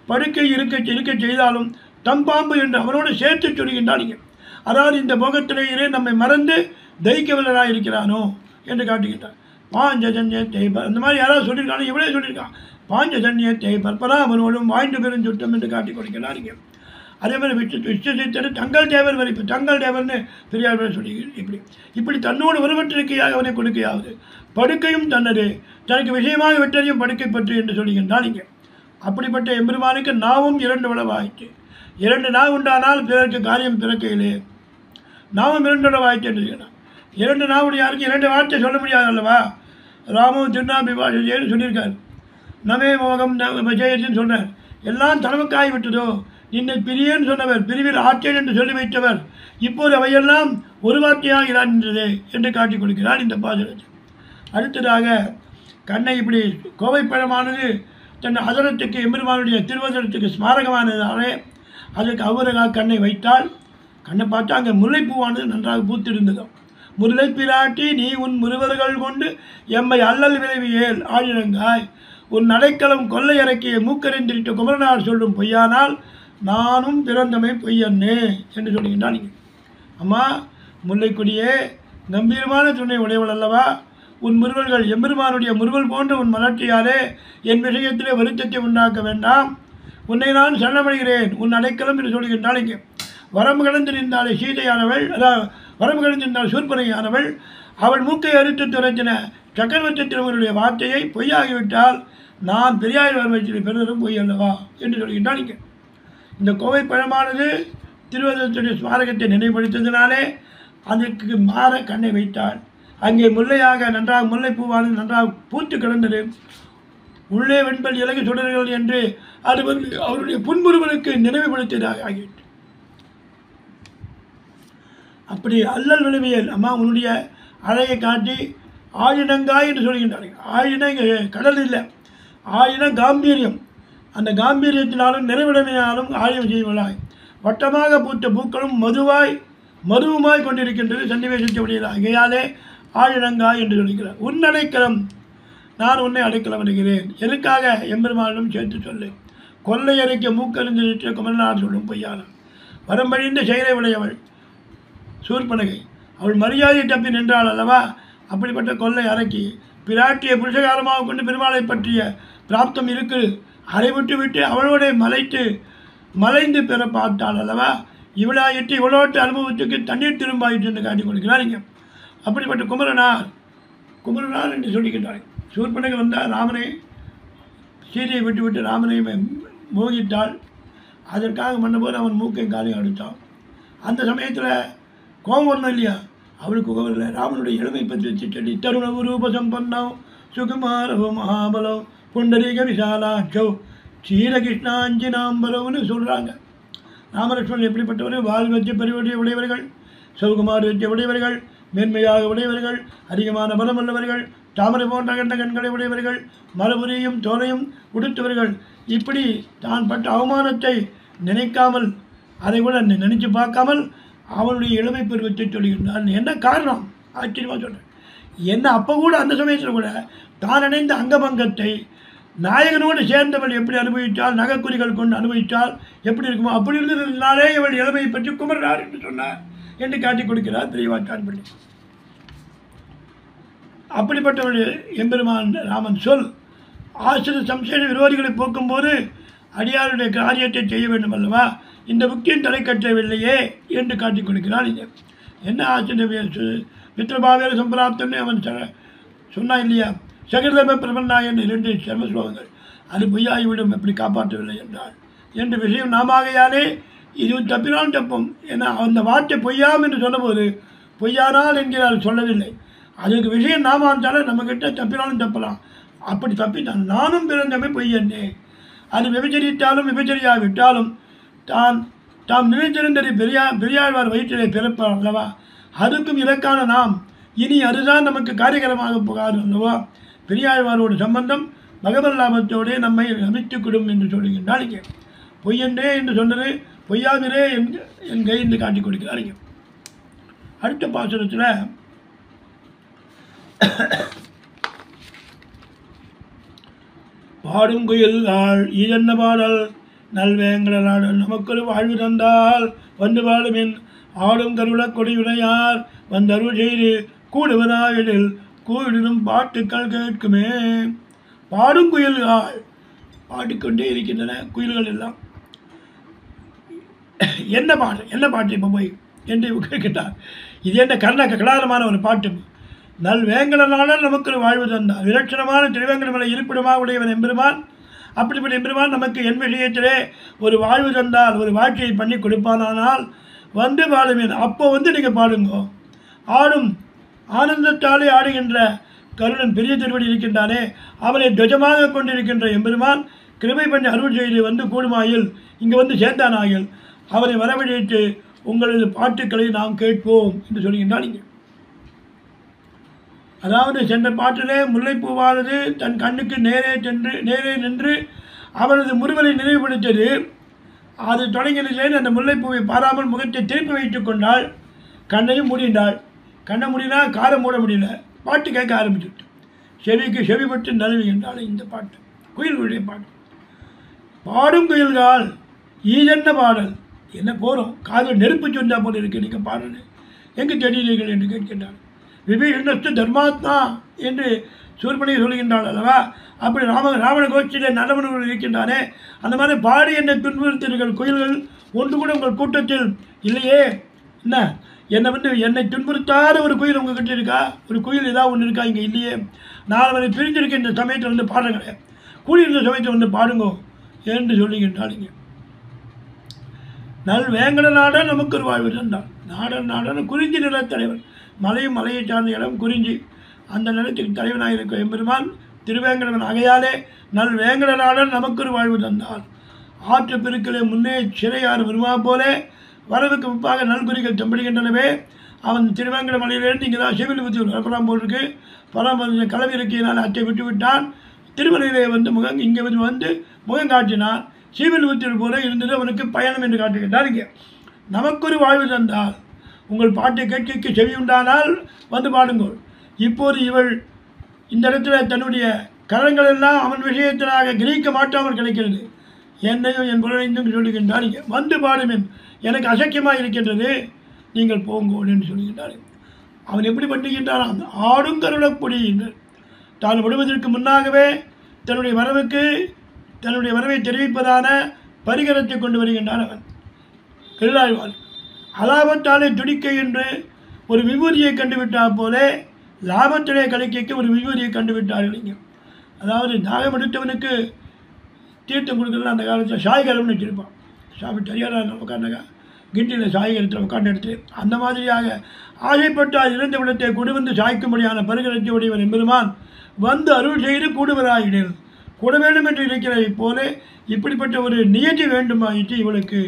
படுக்கை இருக்க செய்தாலும் தம் பாம்பு என்று அவனோடு சேர்த்து சொல்கின்றான். இங்கே அதாவது இந்த போகத்திலேயே நம்மை மறந்து தைக்கவலராக இருக்கிறானோ என்று காட்டுகின்றான். பாஞ்சஜன்யத்தை அந்த மாதிரி யாராவது சொல்லியிருக்கானோ இவளே சொல்லியிருக்கான். பாஞ்சஜன்யத்தை பற்பரா அவனோடும் வாய்ந்து பெரும் சுட்டம் என்று காட்டிக் கொடுக்கிறார். இங்கே அதே மாதிரி விஷ்ணு தங்கள் தேவர் வரைப்பு தங்கள் தேவர்னு பெரியார் சொல்லி இப்படி தன்னோடு ஒருவற்றிருக்கையாக அவனை கொடுக்கையாவது படுக்கையும் தன்னது தனக்கு விஷயமாக வெற்றறியும் படுக்கை பற்றி என்று சொல்லுகின்றான். இங்கே அப்படிப்பட்ட எம்பெருமானுக்கு நாவும் 2 உளவாயிற்று. 2 நாவு உண்டானால் பிறருக்கு காரியம் பிறக்கையிலே நாமும் 2 உளவாயிற்று என்று சொல்கிறான். 2 நாவுடைய யாருக்கு 2 வார்த்தை சொல்ல முடியாது அல்லவா. ராமம் திருநாபிபாஷேன்னு சொல்லியிருக்கார். நமே மோகம் விஜயத்தின்னு சொன்னார். எல்லாம் தனமுக்காய் விட்டதோ நின்னை பிரியன்னு சொன்னவர் பிரிவில் ஆற்றேன் என்று சொல்லி வைத்தவர் இப்போது அவையெல்லாம் ஒரு வார்த்தையாக இருந்தது என்று காட்டிக் கொடுக்கிறார் இந்த பாசுரத்தில். அடுத்ததாக கண்ணை இப்படி கோவைப்பழமானது தன் அதரத்துக்கு எம்பெருமானுடைய திருவதரத்துக்கு ஸ்மாரகமானதாலே அதற்கு அவ்வளவாக கண்ணை வைத்தால் கண்ணை பார்த்தா அங்கே முல்லைப்பூவானது நன்றாக பூத்திருந்ததோ. முல்லை பிராட்டி நீ உன் முருவர்கள் கொண்டு எம்மை அல்லல் விளைவியேல் ஆழிரங்காய் உன் நடைக்கலம் கொள்ளை இறக்கிய மூக்கறிந்திருட்ட குமரனார் சொல்லும் பொய்யானால் நானும் பிறந்தமை பொய்யன்னே என்று சொல்லுகின்றான். அம்மா முல்லைக்கொடியே கம்பீரமான துணை உடையவள் அல்லவா. உன் முருகல்கள் எம்பெருமானுடைய முருகல் போன்ற உன் மலர்ச்சியாலே என் விஷயத்திலே வருத்தத்தை உண்டாக்க வேண்டாம். உன்னை நான் சரணமடைகிறேன் உன் அடைக்கலம் என்று சொல்லுகின்றாள். இங்கே வரம்பு கடந்திருந்தாலே சீதையானவள் அதாவது வரம்பு கடந்திருந்தால் சூர்பனையானவள் அவள் மூக்கை அறுத்து துரத்தின சக்கரவர்த்தி திருமகளுடைய வார்த்தையை பொய்யாகிவிட்டால் நான் பெரியார் வரவற்றில் பெறுவதும் பொய் அல்லவா என்று சொல்கின்றான். இங்கே இந்த கோவை பழமானது திருவள்ளுவருடைய ஸ்மாரகத்தை நினைவுபடுத்தியதினாலே அதற்கு மாற கண்ணை வைத்தாள். அங்கே முல்லையாக நன்றாக முல்லைப்பூவானது நன்றாக பூத்து கிடந்தது. உள்ளே வெண்பல் இலகு சுடர்கள் என்று அது வந்து அவருடைய புன்முறுவலுக்கு நினைவுபடுத்தியதாக ஆகிவிட்டு. அப்படி அல்லல் விளைவியல் அம்மா உன்னுடைய அழகை காட்டி ஆழினங்காய் என்று சொல்கின்றார்கள். ஆழின கடல் இல்லை, ஆழின காம்பீரியம். அந்த காம்பீரியத்தினாலும் நிறைவிடமையினாலும் ஆழியம் செய்வதாய் வட்டமாக பூத்த பூக்களும் மதுவுமாய் கொண்டிருக்கின்றது சன்னிவேசத்தை உடையது. ஆகையாலே ஆழினங்காய் என்று சொல்கிறார். உன் அடைக்கலம், நான் உன்னை அடைக்கலம் வருகிறேன். எதுக்காக எம்பெருமானும் சேர்த்து சொல்லு. கொள்ளை அறைக்க மூக்கறிந்து குமரனார் சொல்லும் பொய்யாளம். வரம்பழிந்த செயலை உடையவள் சூர்பனகை. அவள் மரியாதை தப்பி நின்றாள் அல்லவா. அப்படிப்பட்ட கொள்ளை அறைக்கு பிராட்டிய புருஷகாரமாக கொண்டு பெருமாளை பற்றிய பிராப்தம் இருக்கு. அதை விட்டு அவளோட மலைந்து பெற பார்த்தாள் அல்லவா. இவளாயிட்டு இவளோட்டு அனுபவத்துக்கு தண்ணீர் திரும்பாயிட்டு என்று காட்டி கொடுக்கிறார். இங்கே அப்படிப்பட்ட குமரனார் என்று சொல்லிக்கின்றார். சூர்பனகை வந்தால் ராமனை சீதையை விட்டு ராமனை மோகித்தாள். அதற்காக மன்னபோது அவன் மூக்கை காலையும் அடித்தான். அந்த சமயத்தில் கோபம் வரணும் இல்லையா, அவளுக்கு கோபம் இல்லை. ராமனுடைய இளமை பற்றி வச்சு சொல்லி தருணவு ரூபசம்பன்னவ் சுகுமாரவோ மகாபலவ் புண்டரீக விசாலாட்சோ சீரகிருஷ்ணாஞ்சினாம்பரவுன்னு சொல்கிறாங்க. ராமலட்சுமணன் எப்படிப்பட்டவர்கள்? வாழ் வச்ச பரிவடைய உடையவர்கள், சிவகுமார் வச்ச உடையவர்கள், மேன்மையாக உடையவர்கள், அதிகமான பலம் உள்ளவர்கள், தாமரை போன்ற கண்ட கண்களை உடையவர்கள், மரபுரியும் தோலையும் உடுத்தவர்கள். இப்படி தான் பட்ட அவமானத்தை நினைக்காமல், அதை கூட நினைச்சு பார்க்காமல் அவனுடைய இளமை பருவத்தை சொல்கின்றான். என்ன காரணம்? ஆச்சரியமாக சொல்கிறேன். என்ன அப்போ கூட அந்த சமயத்தில் கூட தான் அடைந்த அங்கபங்கத்தை நாயகனோடு சேர்ந்தவள் எப்படி அனுபவித்தால், நகைக்குறிகள் கொண்டு அனுபவித்தால் எப்படி இருக்குமோ அப்படி இருந்ததுனாலே இவள் இளமையை பற்றி குமரனார் என்று சொன்னார் என்று காட்டிக் கொடுக்கிறார் பெரியவாச்சான் பிள்ளை. அப்படிப்பட்டவள் எம்பெருமான் ராமன் சொல் ஆசிரிய சம்சேன விரோதிகளை போக்கும்போது அடியாருடைய காரியத்தை செய்ய வேண்டும் அல்லவா. இந்த புக்கின் தலை கட்டவில்லையே என்று காட்டிக் கொடுக்கிறான். இது என்ன ஆசிரிய மித்திரபாவேர சம்பிராப்தன்னு அவன் சொன்னான் இல்லையா. சகிர்தம பிரபன்னாயன் 2 சர்ம ஸ்லோகங்கள். அது பொய்யாகிவிடும் எப்படி காப்பாற்றவில்லை என்றால் என்ற விஷயம் நாமாகையாலே இது தப்பினாலும் தப்பும். ஏன்னா அந்த வார்த்தை பொய்யாம் என்று சொன்னபோது பொய்யானால் என்கிறால் சொல்லவில்லை. அதுக்கு விஷயம் நாம இருந்தாலும் நம்மக்கிட்ட தப்பினாலும் தப்பலாம். அப்படி தப்பினான் நானும் பிறந்தமே பொய்யன்னே. அது விபச்சரித்தாலும் விபச்சரியாவிட்டாலும் தாம் நினைத்திருந்ததை பெரியாழ்வார் வயிற்றிலே பிறப்பார் அல்லவா. அதுக்கும் இலக்கான நாம் இனி அதுதான் நமக்கு காரியகரமாக போகாது அல்லவா. பெரியாழ்வாரோட சம்பந்தம் பகவத் லாபத்தோடே நம்மை அமைத்துக்கிடும் என்று சொல்லுகின்றார். இங்கே பொய்யன்றே என்று சொன்னது பொய்யாதிரே என் கை என்று காட்டிக் கொடுக்கிறார். இங்கே அடுத்த பாசுரத்தில் பாடும் குயில்கள் ஈதன்ன பாடல் நல்வேங்கடலாடல் நமக்கொரு வாழ்வு தந்தால் வந்து பாடுமின் ஆடும் கருள கொடியுடையார் வந்தருள் செய்து கூடுவதாயிடில் கூடிடும் பாட்டுக்கள் கேட்குமே. பாடும் குயில்கள் பாடிக்கொண்டே இருக்கின்றன குயில்கள் எல்லாம். என்ன பாட்டு இப்போ போய் என்று கேட்கின்றார். இது என்ன கடாரமான ஒரு பாட்டு. நல்வேங்கடலாடல் நமக்கு வாழ்வு தந்தார். விலட்சணமான திருவேங்கடமலை இருப்பிடமாக உடையவன் எம்பெருமான். அப்படிப்பட்ட எம்பெருமான் நமக்கு என் விஷயத்திலே ஒரு வாழ்வு தந்தால், ஒரு வாழ்க்கையை பண்ணி கொடுப்பானால் வந்து பாடுவேன். அப்போ வந்து நீங்கள் பாடுங்கோ. ஆடும் ஆனந்தத்தாலே ஆடுகின்ற கருணன் பெரிய திருவடி இருக்கின்றானே, அவனை துவஜமாக கொண்டிருக்கின்ற எம்பெருமான் கிருபை பண்ணி அருள் செய்து வந்து கூடுமாயில் இங்கே வந்து சேர்ந்தானாயில் அவனை வரவழைத்து உங்களது பாட்டுக்களை நாம் கேட்போம் என்று சொல்கின்றான். இங்கே அதாவது சென்ற பாட்டிலே முல்லைப்பூவானது தன் கண்ணுக்கு நேரே நின்று அவனது முருகனை நினைவுபடுத்தது. அது தொடங்கினதிலே அந்த முல்லைப்பூவை பாராமல் முகத்தை திருப்பி வைத்துக் கொண்டாள். கண்ணையும் மூடினாள். கண்ணை மூடினா காரை மூட முடியல. பாட்டு கேட்க ஆரம்பிச்சுட்டு செவிக்கு செவிப்பட்டு நழுவுகின்றாள். இந்த பாட்டு குயில்களுடைய பாட்டு. பாடும் குயில்கள் ஈதென்ன பாடல். என்ன போகிறோம் காதில் நெருப்பு சொன்னா போல இருக்கு நீங்கள் பாடல் எங்கே தெரியுறீர்கள் என்று கேட்கின்றாள். விபீஷணஸ்து தர்மாத்மா என்று சூர்பனியை சொல்கின்றாள் அல்லவா. அப்படி ராவண கோஷ்டியிலே நல்லவர்கள் இருக்கின்றானே, அந்த மாதிரி பாடி என்னை துன்புறுத்தீர்கள் குயில்கள் ஒன்று கூட உங்கள் கூட்டத்தில் இல்லையே. என்ன என்னை துன்புறுத்தாத ஒரு குயில் உங்கள்கிட்ட இருக்கா? ஒரு குயில் ஏதாவது ஒன்று இருக்கா? இங்கே இல்லையே. நான் அவனை பிரிஞ்சிருக்க இந்த சமயத்தில் வந்து பாடுங்களேன், கூடியிருந்த சமயத்தில் வந்து பாடுங்கோ என்று சொல்லுகின்றாள். இங்கே நல் வேங்கட நாடன் நமக்கு ஒரு வாழ்வு தந்தான். நாடன் குறிஞ்சி நிலத்தலைவன். மலையும் மலையை சார்ந்த இடம் குறிஞ்சி. அந்த நிலத்துக்கு தலைவனாக இருக்க எம்பெருமான் திருவேங்கடவன். ஆகையாலே நல் வேங்கட நாடன் நமக்கு ஒரு வாழ்வு தந்தான். ஆற்று பெருக்களை முன்னே சிறையாறு வருமா போலே வரவுக்கு முப்பாக நல்குறிகள் தெம்படுகின்றனவே. அவன் திருவேங்கட மலையிலிருந்து இங்கே தான் சிவிலிபுத்தூர் வரப்பலாம் போட்டிருக்கு. பலம் கலவி இருக்கையினால் அச்சை விட்டு விட்டான். திருமலையிலே வந்து இங்கே வந்து முகம் காட்டினான். சிவிலிபுத்தூர் போல இருந்தது அவனுக்கு பயணம் என்று காட்டுகின்றார். இங்கே நமக்கொரு வாழ்வு தந்தால் உங்கள் பாட்டை கேட்க செவி உண்டானால் வந்து பாடுங்கள். இப்போது இவள் இந்த இடத்துல தன்னுடைய கரங்கள் எல்லாம் அவன் விஷயத்திலாக கிரகிக்க மாட்டாமல் கிடைக்கிறது. என்னையும் என் புலனைந்தும் சொல்லுகின்றார். இங்கே வந்து பாடுமேன், எனக்கு அசக்கியமாக இருக்கின்றது, நீங்கள் போங்கோள் என்று சொல்லுகின்றார். அவன் எப்படி பண்ணுகின்றான்? ஆடும் கருளப்பொடி என்று தான் விடுவதற்கு முன்னாகவே தன்னுடைய வரவை தெரிவிப்பதான பரிகரத்தை கொண்டு வருகின்றான் அவன் கருளாழ்வார். அலாபத்தாலே துடிக்க என்று ஒரு விபூதியை கண்டுவிட்டால் போல லாபத்திலே கலைக்கைக்கு ஒரு விபூதியை கண்டுவிட்டார்கள். இங்கே அதாவது தாகம் எடுத்தவனுக்கு தீர்த்தம் கொடுக்குறது அந்த காலத்தில் சாய்கரம்னு வச்சுருப்பான். சாமி தெரியாத உட்காந்துங்க கிண்டியில் சாய்கரத்தில் உட்காந்து எடுத்து அந்த மாதிரியாக ஆசைப்பட்டால் இறந்த விடத்தை கொடு வந்து சாய்க்கும்படியான பரிகரத்தை உடையவன் எம்பெருமான் வந்து அருள் செய்து கூடுவராயினர். கூட வேண்டும் என்று இருக்கிறதை போல இப்படிப்பட்ட ஒரு நியதி வேண்டுமாயிற்று இவளுக்கு.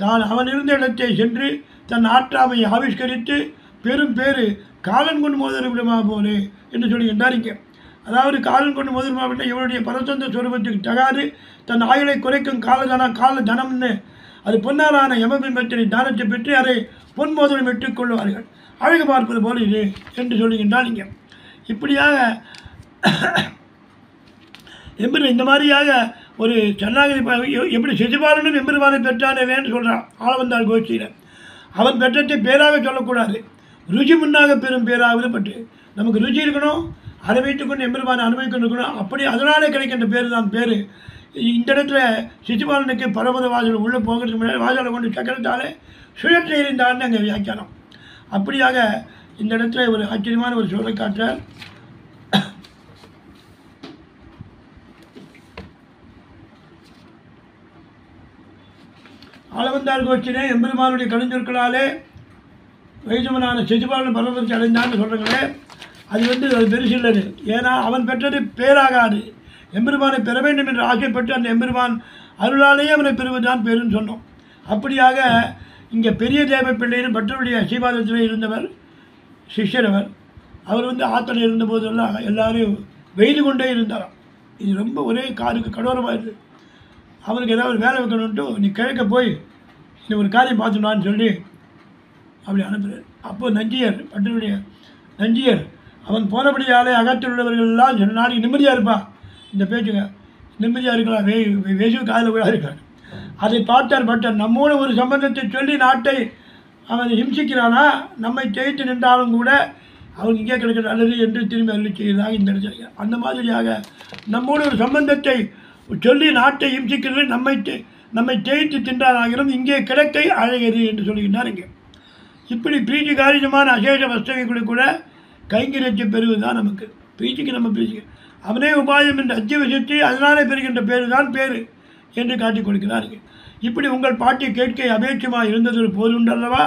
தான் அவன் இருந்த இடத்தை சென்று தன் ஆற்றாமையை ஆவிஷ்கரித்து பெரும் பேரு காலன் கொண்டு மோதல் விடுமா போலே என்று சொல்லுகின்றார். இங்கே அதாவது காலன் கொண்டு மோதல் விட இவருடைய பரசந்த சுரூபத்துக்கு தகாது தன் ஆயுளை குறைக்கும் கால தனம்னு அது பொன்னாலான யமபிம்பத்தினை தானத்தை பெற்று அதை பொன் மோதலும் பெற்றுக்கொள்வார்கள். அழகு பார்ப்பது போல இது என்று சொல்லுகின்றான். இங்கே இப்படியாக இந்த மாதிரியாக ஒரு சன்னாகதி எப்படி சிசுபாலனும் எம்பெருமானை பெற்றானேன்னு சொல்கிறான் ஆளவந்தார் கோஷ்டியில். அவன் பெற்றத்தை பேராக சொல்லக்கூடாது, ருச்சி முன்னாக பெரும் பேராவது பட்டு நமக்கு ருச்சி இருக்கணும், அதை வைத்துக்கொண்டு எம்பெருமானை அனுபவிக்கொண்டு இருக்கணும். அப்படி அதனாலே கிடைக்கின்ற பேர் தான் பேர். இந்த இடத்துல சிசுபாலனுக்கு பரமத வாசல் உள்ளே போகிறதுக்கு முன்னாடி வாசலை கொண்டு சக்கரத்தாலே சுழற்சி இருந்தான்னு அங்கே வியாக்கியானம். அப்படியாக இந்த இடத்துல ஒரு ஆச்சரியமான ஒரு சூழலை காட்டுறார். ஆளவந்தார் கோஷ்டினே எம்பெருமானுடைய கலைஞர்களாலே வைசவனான சிசுபாலன் பரமபதத்தை அடைந்தான்னு சொல்கிறாங்களே, அது அது பெருசு இல்லது. ஏன்னா அவன் பெற்றது பேராகாது. எம்பெருமானை பெற வேண்டும் என்று ஆசைப்பட்டு அந்த எம்பெருமான் அருளாலேயே அவனை பெறுவதுதான் பேருன்னு சொன்னோம். அப்படியாக இங்கே பெரிய தேவ பிள்ளைன்னு பட்டருடைய ஆசீர்வாதத்தில் இருந்தவர் சிஷ்யர். அவர் ஆத்தனை இருந்தபோதெல்லாம் எல்லாரையும் வெய்து கொண்டே இருந்தாராம். இது ரொம்ப ஒரே காருக்கு கடோரமாக இருக்குது. அவனுக்கு ஏதாவது வேலை வைக்கணுன்ட்டு நீ கிழக்க போய் நீ ஒரு காரியம் பார்த்துனான்னு சொல்லி அப்படி அனுப்புகிறார். அப்போ நஞ்சியர் பட்டருடைய நஞ்சியர் அவன் போனபடியாலே அகத்தில் உள்ளவர்கள்லாம் சில நாளைக்கு நிம்மதியாக இருப்பா. இந்த பேச்சுங்க நிம்மதியாக இருக்கலாம், வெசு காதில் கூட இருக்காது. அதை பார்த்தார் பட்டர். நம்மோட ஒரு சம்பந்தத்தை சொல்லி நாட்டை அவன் ஹிம்சிக்கிறானா, நம்மை ஜெயித்து நின்றாலும் கூட அவன் இங்கே கிடைக்க நல்லது என்று திரும்பி அருளி செய்வதாக இந்த இடத்துல அந்த மாதிரியாக நம்மோட ஒரு சம்பந்தத்தை சொல்லி நாட்டை ஹிம்சிக்கிறது நம்மை ஜெயித்து தின்றானாகிறது இங்கே கிடைக்கை அழகியது என்று சொல்லுகின்றார். இங்கே இப்படி பிரீத்தி காரியமான அசேஷ வஸ்தவைகளை கூட கைங்கரியத்தை பெறுவது தான் நமக்கு பிரீத்திக்கு. நம்ம பிரீத்தி அவனே உபாயம் என்று அத்தியவசித்து அதனாலே பெறுகின்ற பேரு தான் பேரு என்று காட்டிக் கொடுக்கிறார்கள். இப்படி உங்கள் பாட்டை கேட்க அபேட்சமாக இருந்தது ஒரு போது உண்டல்லவா,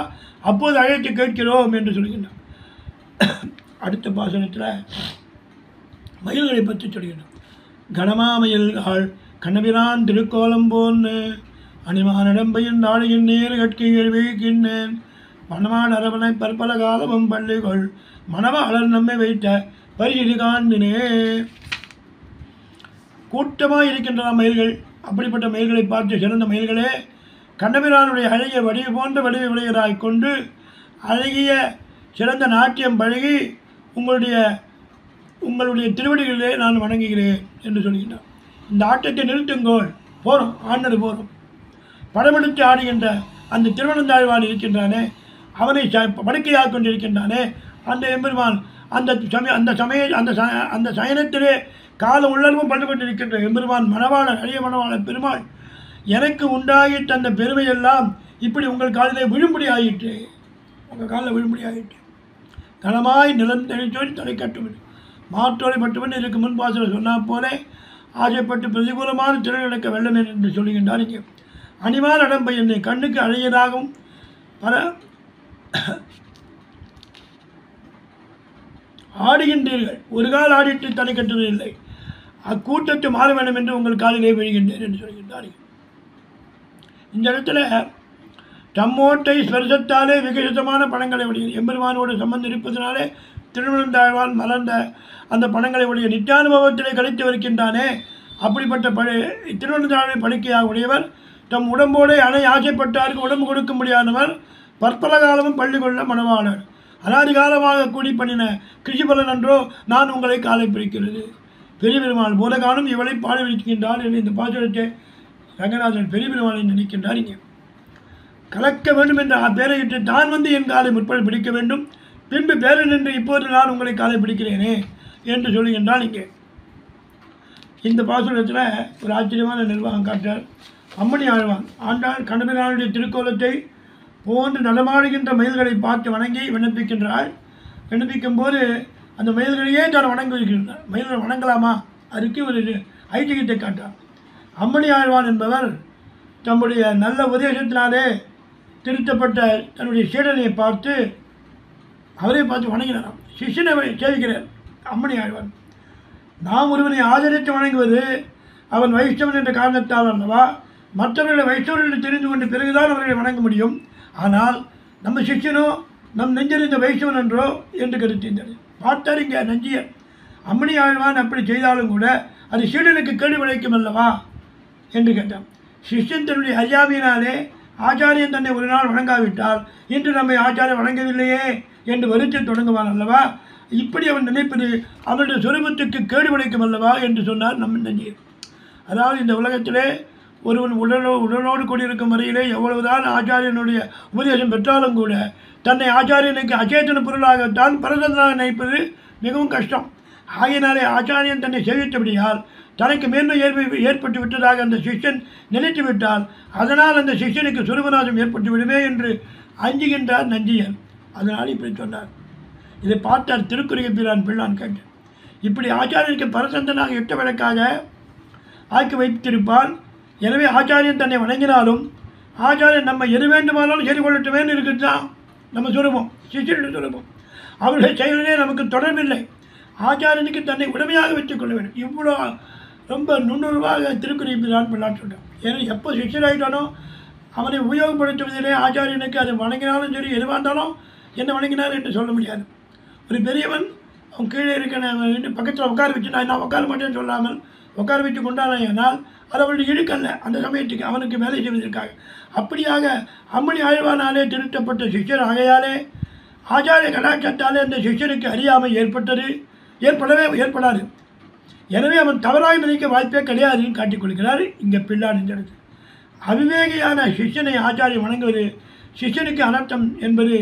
அப்போது அழைத்து கேட்கிறோம் என்று சொல்கின்றார். அடுத்த பாசனத்தில் மயில்களை பற்றி சொல்கின்றோம். கனமாமயில்கள் கண்ணபிரான் திருக்கோலம் போன்னு அணிமானிடம்பையின் நாளையின் நேரு கட்கைகள் வைக்கின்றேன் மணமான அரவணை பற்பல காலமும் பள்ளிகள் மணவாளர் நம்மை வைத்த பரிசு காண்பினே. கூட்டமாக இருக்கின்றன மயில்கள். அப்படிப்பட்ட மயில்களை பார்த்து சிறந்த மயில்களே, கண்ணபிரானுடைய அழகிய வடிவு போன்ற வடிவை விளையராய் கொண்டு அழகிய சிறந்த நாட்டியம் பழகி உங்களுடைய திருவடிகளிலே நான் வணங்குகிறேன் என்று சொல்கின்றார். இந்த ஆட்டத்தை நிறுத்துங்கோள், போகிறோம், ஆண்டது போகிறோம். படமெடுத்து ஆடுகின்ற அந்த திருவனந்தாழ்வான் இருக்கின்றானே, அவனை படுக்கையாக கொண்டிருக்கின்றானே அந்த எம்பெருமான் அந்த சயனத்திலே காலம் உள்ளளவும் பண்ணு கொண்டிருக்கின்ற எம்பெருமான் மணவாளர் அரிய மணவாளர் பெருமாள் எனக்கு உண்டாயிட்ட அந்த பெருமையெல்லாம் இப்படி உங்கள் காலிலே விழும்படி ஆயிற்று. உங்கள் காலில் விழும்படி ஆயிற்று. கனமாய் நிலந்தெளிச்சோடி தலை கட்டுவது மாற்றோலை மட்டுமே இதுக்கு முன்பாசில் சொன்னால் போல ஆசைப்பட்டு பிரதிகூலமான திறன் நடக்க வெள்ளம் என்று சொல்லுகின்றார். இங்கே அணிமார் அடம்பை என்னை கண்ணுக்கு அழகியதாகவும் பல ஆடுகின்றீர்கள். ஒரு கால் ஆடிட்டு தனி கட்டுவதில்லை. அக்கூட்டத்தை மாற வேண்டும் என்று உங்கள் காலிலே விழுகின்றேன் என்று சொல்கின்றார்கள். இந்த இடத்துல தம்மோட்டை ஸ்பர்சத்தாலே விகசிதமான படங்களை உடைய எம்பெருமானோடு சம்பந்தம் இருப்பதனாலே திருவிழந்தாழ்வான் மலர்ந்த அந்த படங்களை உடைய நித்தியானுபவத்திலே கழித்து வருகின்றானே, அப்படிப்பட்ட திருவிழந்தாழ்வை பணிக்கையாக உடையவர் தம் உடம்போடு அணை ஆசைப்பட்டாருக்கு உடம்பு கொடுக்க முடியாதவர், பற்பல காலமும் பள்ளி கொள்ள மனவாளர், அனாதி காலமாக கூடி பண்ணின கிருஷி பலன் என்றோ நான் உங்களை காலை பிடிக்கிறது. பெரிய பெருமாள் போதகானும் இவளை பாடுவிக்கின்றார் என்று இந்த பாசுரத்தை ரங்கநாதன் பெரிய பெருமாளை நினைக்கின்றார். இங்கே கலக்க வேண்டும் என்ற பேரையிட்டு தான் வந்து என் காலை முற்பட பிடிக்க வேண்டும், பின்பு பேரை நின்று இப்போது நான் உங்களை காலை பிடிக்கிறேனே என்று சொல்லுகின்றால். இங்கே இந்த பாசுரத்தில் ஒரு ஆச்சரியமான நிர்வாகம் காட்டார். அம்மணி ஆழ்வான் ஆண்டாள் கண்ணபிரானுடைய திருக்கோலத்தை போன்று நடமாடுகின்ற மயில்களை பார்த்து வணங்கி விண்ணப்பிக்கின்றாள். விண்ணப்பிக்கும் போது அந்த மயில்களையே தான் வணங்கி வைக்கின்றார். மயில்களை வணங்கலாமா, அதுக்கு ஒரு ஐதிகத்தை காட்டார். அம்மணி ஆழ்வான் என்பவர் தம்முடைய நல்ல உபதேசத்தினாலே திருத்தப்பட்ட தன்னுடைய சீடனை பார்த்து அவரை பார்த்து வணங்கினாராம். சிஷ்யனை சேவிக்கிறார் அம்மணி ஆழ்வான். நாம் ஒருவனை ஆதரித்து வணங்குவது அவன் வைஷ்ணவன் என்ற காரணத்தால் அல்லவா, மற்றவர்களை வைஷ்ணவர்கள் தெரிந்து கொண்டு பிறகுதான் அவர்களை வணங்க முடியும். ஆனால் நம்ம சிஷ்யனோ நம் நெஞ்சறிந்த வைஷ்ணவன் என்றோ என்று கருத்திருந்தது. பார்த்தார் இங்கே நஞ்சியர். அம்மணி ஆழ்வான் அப்படி செய்தாலும் கூட அது சீடனுக்கு கேள்வி விளைக்கும் அல்லவா என்று கேட்டான். சிஷ்யன் தன்னுடைய அறியாமையினாலே ஆச்சாரியன் தன்னை ஒரு நாள் வணங்காவிட்டால் இன்று நம்மை ஆச்சாரியன் வணங்கவில்லையே என்று வருத்தி தொடங்குவான் அல்லவா, இப்படி அவன் நினைப்பது அவனுடைய சொரூபத்துக்கு கேடு விளைக்கும் அல்லவா என்று சொன்னார் நம் நஞ்சியர். அதாவது இந்த உலகத்திலே ஒருவன் உடலோடு கூடியிருக்கும் வரையிலே எவ்வளவுதான் ஆச்சாரியனுடைய உபதேசம் பெற்றாலும் கூட தன்னை ஆச்சாரியனுக்கு அச்சேதன பொருளாகத்தான் பரதனாக நினைப்பது மிகவும் கஷ்டம். ஆகையினாலே ஆச்சாரியன் தன்னை சேவித்தபடியால் தனக்கு மேன்மை ஏற்பட்டு விட்டதாக அந்த சிஷ்யன் நினைத்து விட்டால் அதனால் அந்த சிஷ்யனுக்கு சுரூபநாசம் ஏற்பட்டு விடுமே என்று அஞ்சுகின்றார் நஞ்சியர். அதனால் இப்படி சொன்னார். இதை பார்த்தார் திருக்குறுகை பிரான் பிள்ளான் கேட்டு. இப்படி ஆச்சாரியனுக்கு பரசந்தனாக இட்ட விளக்காக ஆக்கி வைத்திருப்பான். எனவே ஆச்சாரியன் தன்னை வணங்கினாலும் ஆச்சாரியன் நம்ம எது வேண்டுமானாலும் செய்து கொள்ளட்டுமேன்னு இருக்குது தான் நம்ம சுரூபம், சிஷ்யனுடைய சுரூபம். அவருடைய செயலிலே நமக்கு தொடர்பில்லை. ஆச்சாரியனுக்கு தன்னை உடமையாக வைத்துக் கொள்ள வேண்டும். இவ்வளோ ரொம்ப நுண்ணுருவாக திருக்குறளை பிரான் பிள்ளான் சொல்கிறான். ஏன்னா எப்போ சிஷ்யராயிட்டானோ அவனை உபயோகப்படுத்துவதிலே ஆச்சாரியனுக்கு அதை வணங்கினாலும் சரி, எதுவாக இருந்தாலும் என்ன வணங்கினார் என்று சொல்ல முடியாது. ஒரு பெரியவன் அவன் கீழே இருக்க பக்கத்தில் உட்கார வச்சு நான் உட்கார மாட்டேன்னு சொல்லாமல் உட்கார வச்சு கொண்டானால் அது அவனுடைய இழுக்கல்ல, அந்த சமயத்துக்கு அவனுக்கு வேலை செய்வதற்காக. அப்படியாக அம்மணி ஆழ்வானாலே திருத்தப்பட்ட சிஷ்யர் ஆகையாலே ஆச்சாரிய கலாச்சாரத்தாலே அந்த சிஷ்யனுக்கு அறியாமை ஏற்படாது. எனவே அவன் தவறாக நினைக்க வாய்ப்பே கிடையாதுன்னு காட்டிக்கொள்கிறார் இங்கே பிள்ளான். இந்த இடத்து அவிவேகியான சிஷ்யனை ஆச்சாரியம் வணங்குவது சிஷ்யனுக்கு அனர்த்தம் என்பது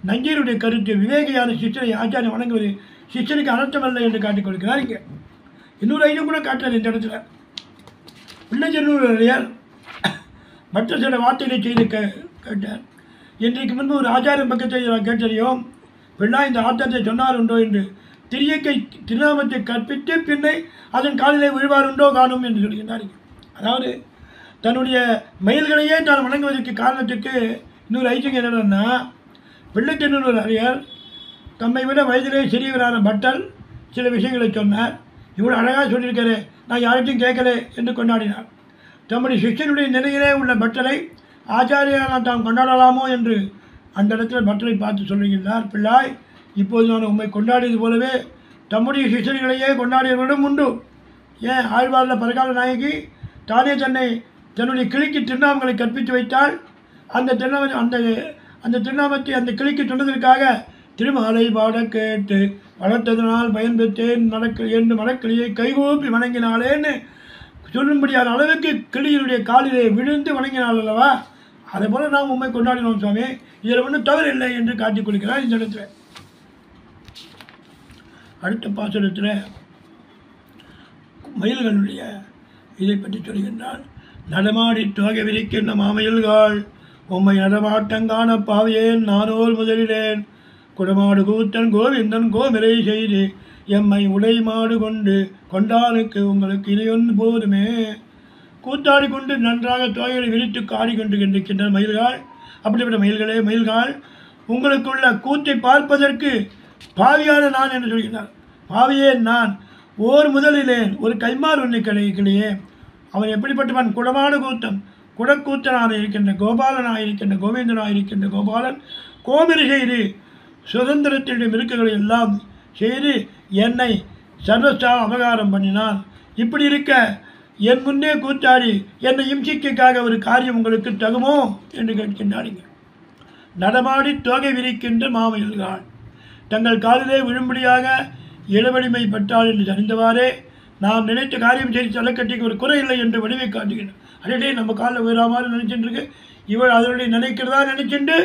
நஞ்சீருடைய கருத்து. விவேகியான சிஷ்யனை ஆச்சாரியம் வணங்குவது சிஷ்யனுக்கு அனர்த்தம் அல்ல என்று காட்டிக்கொள்கிறார். இங்கே இன்னொரு ஐயம் கூட காட்டுறார் இந்த இடத்துல. பிள்ளைச்சென்னூரையார் மற்ற சில வார்த்தைகளை செய்து கேட்டார். இன்றைக்கு முன்பு ஒரு ஆச்சாரம் பக்கத்தை கேட்டறியோம். பிள்ளா இந்த ஆத்தத்தை சொன்னார் உண்டோ என்று திரியக்கை திருநாமத்தை கற்பித்து பின்னை அதன் காலிலே விழுவாருண்டோ காணும் என்று சொல்கின்றார். அதாவது தன்னுடைய மயில்களையே தான் வணங்குவதற்கு காரணத்துக்கு இன்னொரு ஐச்சியம் என்னன்னா, பிள்ளைச்சென்னூர் அறிஞர் தம்மை விட வயதிலே சிறியவரான பட்டர் சில விஷயங்களை சொன்னார். இவ்வளோ அழகாக சொல்லியிருக்காரு, நான் யார்கிட்டையும் கேட்கல என்று கொண்டாடினார். தம்முடைய சிஷ்யனுடைய நிலையிலே உள்ள பட்டரை ஆச்சாரியான தாம் கொண்டாடலாமோ என்று அந்த இடத்துல பட்டரை பார்த்து சொல்லுகின்றார். பிள்ளாய், இப்போது நான் உண்மை கொண்டாடியது போலவே தம்முடைய சிஷ்யர்களையே கொண்டாடியவர்களும் உண்டு. ஏன் ஆழ்வாரில் பரகால நாயகி தானே தன்னுடைய கிளிக்கு திருநாமங்களை கற்பித்து வைத்தால் அந்த திருநாமத்தை அந்த கிளிக்கு சொன்னதற்காக திருமாலை பாட கேட்டு வளர்த்ததனால் பயன் பெற்றேன் என்று மனக்கிளியை கைகூப்பி வணங்கினாளேன்னு சொல்லும்படியான அளவுக்கு கிளியினுடைய காலிலே விழுந்து வணங்கினாள் அல்லவா, அதை போல நாம் உண்மை கொண்டாடினோம் சுவாமி, இதில் ஒன்றும் தவறு இல்லை என்று காட்டிக் கொடுக்கிறார் இந்த இடத்துல. அடுத்த பாசுரத்தில் மயில்களுடைய இதை பற்றி சொல்கின்றார். நடமாடி தோகை விரிக்கின்ற மாமயில்கள் உம்மை நடமாட்டங்கான பாவையேன் நானோர் முதலிலேன் குடமாடு கூத்தன் கோவிந்தன் கோமிரை செய்து எம்மை உடை மாடு கொண்டானுக்கு உங்களுக்கு இணையொன்று போதுமே. கூத்தாடி கொண்டு நன்றாக தோகைகளை விரித்து ஆடிக்கொண்டு இருக்கின்ற மயில்கள். அப்படிப்பட்ட மயில்களே, மயில்கள் உங்களுக்குள்ள கூத்தை பார்ப்பதற்கு பாவியான நான் என்று சொல்கிறார். பாவியே நான் ஓர் முதலிலேன் ஒரு கைமாறு ஒன்றை கிடைக்கலையே. அவன் எப்படிப்பட்டவன்? குடமான கூத்தம், குடக்கூத்தனாக இருக்கின்ற கோபாலனாக இருக்கின்ற கோவிந்தனாக இருக்கின்ற கோபாலன் கோமிரி செய்து சுதந்திரத்தினுடைய மிருக்குகளை எல்லாம் செய்து என்னை சர்வஸ்தா அபகாரம் பண்ணினான். இப்படி இருக்க என் முன்னே கூத்தாடி என்னை இம்சிக்காக ஒரு காரியம் உங்களுக்கு தகுமோ என்று கேட்கின்றாருங்க. நடமாடி தோகை விரிக்கின்ற மாமயில்கள் தங்கள் காலிலே விழும்படியாக இளவடிமை பட்டாள் என்று அறிந்தவாறே நாம் நினைத்த காரியம் செய்து தலைக்கட்டிக்கு ஒரு குறை இல்லை என்று வடிவை காட்டுகின்றன. அடே நம்ம காலில் உயரா மாதிரி நினைச்சுட்டு இருக்கு, இவள் அதனுடைய நினைக்கிறதா நினைச்சுட்டு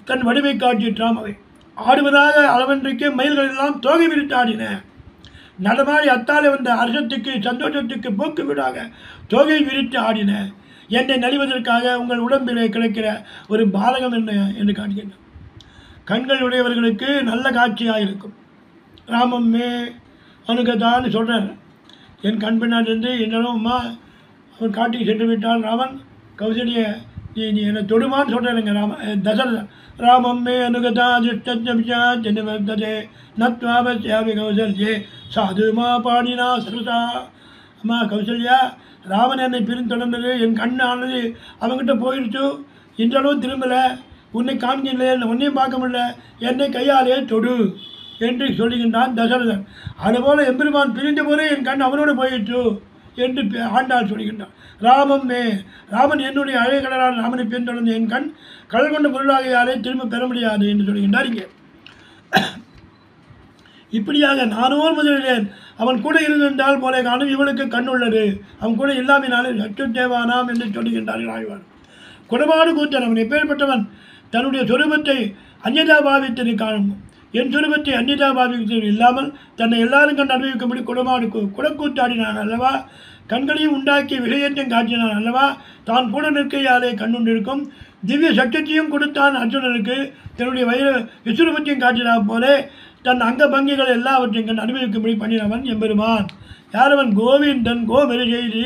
தன் வடிவை காட்டிட்டாம். அவை ஆடுவதாக அளவன்றைக்கு மயில்கள் எல்லாம் தோகை விரித்து ஆடின. நடமாடி அத்தாலே வந்த அரசத்துக்கு சந்தோஷத்துக்கு போக்கு வீடாக தோகை விரித்து ஆடின. என்னை நலிவதற்காக உங்கள் உடம்பிலே கிடைக்கிற ஒரு பாலகம் என்ன என்று காட்டுகின்றன. கண்கள் உடையவர்களுக்கு நல்ல காட்சியாக இருக்கும். ராமம்மே அனுகதான்னு சொல்கிறார். என் கண் பின்னாடிருந்து என்னிடம் அம்மா அவன் காட்டிக்கு சென்று விட்டான் ராமன். கௌசல்ய நீ என்னை தொடுமான்னு சொல்கிறேனுங்க. தசரதன் ராமம்மே அனுகதா திருஷ்டே நத்வாபி கௌசல்யே சாதுமா பாடினா சருதா. அம்மா கௌசல்யா, ராமன் என்னை பிரிந்தொடர்ந்தது, என் கண் ஆனது அவங்ககிட்ட போயிடுச்சு, இன்றளவும் திரும்பலை, உன்னை காண்கில்லை, உன்னையும் பார்க்க முடியல, என்னை கையாலே தொடு என்று சொல்லுகின்றான் தசரதன். அதுபோல் எம்பெருமான் பிரிந்த போதே என் கண் அவனோடு போயிடுச்சு என்று ஆண்டாள் சொல்கின்றான். ராமம்மே, ராமன் என்னுடைய அழகடலால் ராமனை பின்தொடர்ந்து என் கண் கடல் கொண்ட பொருளாக யாரை திரும்ப பெற முடியாது என்று சொல்கின்றார். இங்கே இப்படியாக நானோர் முதலிலேன் அவன் கூட இருந்திருந்தால் போலே காணும் இவளுக்கு கண் உள்ளது, அவன் கூட இல்லாமினாலே சற்று தேவானாம் என்று சொல்லுகின்றார்கள் ஆழ்வார். குடமாடு கூத்தன் அவன் எப்பேற்பட்டவன்? தன்னுடைய சொரூபத்தை அந்நியதா பாவித்தது காணும். என் சொரூபத்தை அந்நியதா பாவித்தது இல்லாமல் தன்னை எல்லாரும் கண்டு அனுபவிக்கும்படி குடமாடு குடக்கூத்தாடினான் அல்லவா. கண்களையும் உண்டாக்கி விளையேற்றம் காட்டினான் அல்லவா. தான் கூட நிற்கையாலே கண்ணுண்டிருக்கும் திவ்ய சக்தியையும் கொடுத்தான் அர்ஜுனனுக்கு. தன்னுடைய விஸ்வரூபத்தையும் காட்டினான் போலே தன் அங்க பங்கிகள் எல்லாவற்றையும் கண்டு அனுபவிக்கும்படி பண்ணினவன் எம்பெருமான். யாரவன்? கோவிந்தன் கோமெரி செய்தி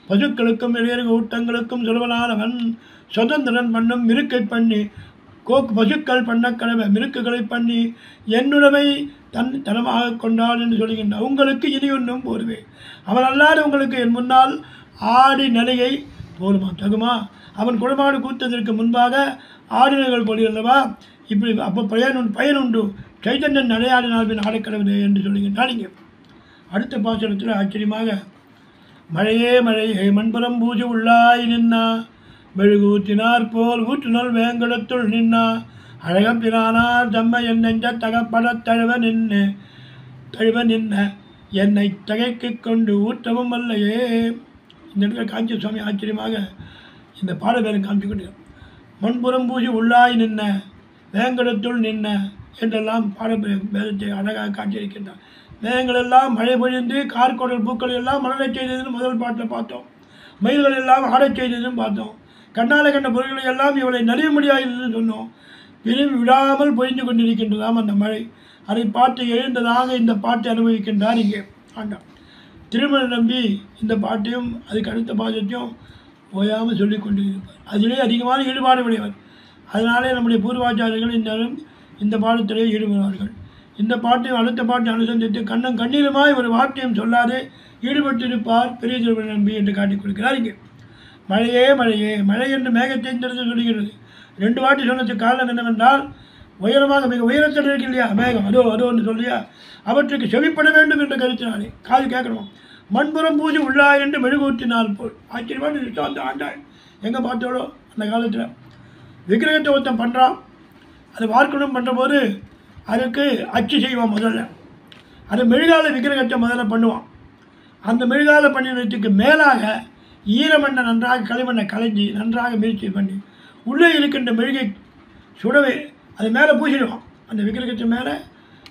பசுக்களுக்கும் இளையர் ஊட்டங்களுக்கும் சொல்வனானவன். சுதந்திரன் பண்ணும் மிருக்கை பண்ணி பசுக்கள் பண்ண கடமை மிருக்குகளை பண்ணி என்னுடமை தனமாக கொண்டாள் என்று சொல்கின்றான். உங்களுக்கு இனி ஒன்றும் போருவே, அவன் அல்லாத உங்களுக்கு என் முன்னால் ஆடி நிலையை போருமா தகுமா? அவன் குடமாடு கூத்ததற்கு முன்பாக ஆடினர்கள் போலியல்லவா. இப்படி அப்போ பயனுண்டு சைத்தன்யன் நடையாடினால் பின் ஆடக்கடவுளே என்று சொல்லுகின்றான். இங்கே அடுத்த பாசனத்தில் ஆச்சரியமாக மழையே மழையே மண்புறம் பூஜை உள்ளாய் நின்னா மெழுகூற்றினார் போல் ஊற்றுநல் வேங்கடத்துள் நின்னா அழகப்பிரானார் தம்மை என் நெஞ்ச தகப்பட தழுவ நின்ன என்னை தகைக்கு கொண்டு ஊற்றவும் அல்லையே. இந்த இடத்துல காஞ்சி சுவாமி ஆச்சரியமாக இந்த பாடவேரம் காமிச்சு கொண்டு மண்புறம் பூஜை உள்ளாய் நின்ன வேங்கடத்துள் நின்ன என்றெல்லாம் வேதத்தை அழகாக காட்டியிருக்கின்றார். மேகங்களெல்லாம் மழை பொழிந்து கார்கோடல் பூக்கள் எல்லாம் மலரச் செய்ததுன்னு முதல் பாட்டில் பார்த்தோம். மயில்கள் எல்லாம் ஆடச் செய்ததுன்னு பார்த்தோம். கண்ணால் கண்ட பொருள்களை எல்லாம் இவளை நலிய முடியாதுன்னு சொன்னோம். விரும்பி விடாமல் பொழிந்து கொண்டிருக்கின்றதாம் அந்த மழை. அதை பார்த்து எழுந்ததாக இந்த பாட்டை அனுபவிக்கின்றார் இங்கே ஆண்டாள். திருமண நம்பி இந்த பாட்டையும் அதுக்கு அடுத்த பாதத்தையும் ஓயாமல் சொல்லி கொண்டு இருப்பார். அதிலே அதிகமான ஈடுபாடு உடையவர். அதனாலே நம்முடைய பூர்வாச்சாரியர்கள் இந்த பாடத்திலே ஈடுபடுவார்கள். இந்த பாட்டையும் அடுத்த பாட்டை அனுசந்தித்து கண்ணம் கண்ணீருமாய் ஒரு வார்த்தையும் சொல்லாது ஈடுபட்டிருப்பார் பெரிய திருமண நம்பி என்று காட்டிக் கொடுக்கிறார். இங்கே மழையே மழையே மழை என்று மேகத்தை தெரிந்து சொல்கிறது. 2 வாட்டி சொன்னதுக்கு காரணம் என்னவென்றால் உயரமாக மிக உயரத்தில் இருக்கு இல்லையா மேகம், அதோ ஒன்று சொல்லியா, அவற்றுக்கு செவிப்பட வேண்டும் என்று கருத்தினாலே காது கேட்கணும். மண்புறம் பூஜை உள்ளா என்று மெழுகூற்றினால் போல் ஆச்சரியமான விஷயம். அந்த ஆண்டாள் எங்கே பார்த்தோளோ அந்த காலத்தில் விக்கிரகத்தை ஒருத்தன் பண்ணுறான். அது வார்க்கணும் பண்ணுற போது அதுக்கு அச்சு செய்வான். முதல்ல அது மெழுகால விக்கிரகத்தை முதல்ல பண்ணுவான். அந்த மெழுகால பண்ணினதுக்கு மேலாக ஈரமண்ணை நன்றாக களிமண்ணை கலைஞ்சி நன்றாக முயற்சி பண்ணி உள்ளே இருக்கின்ற மெழுகை சுடவே அது மேலே பூசிடுவான். அந்த விக்கிரகத்து மேலே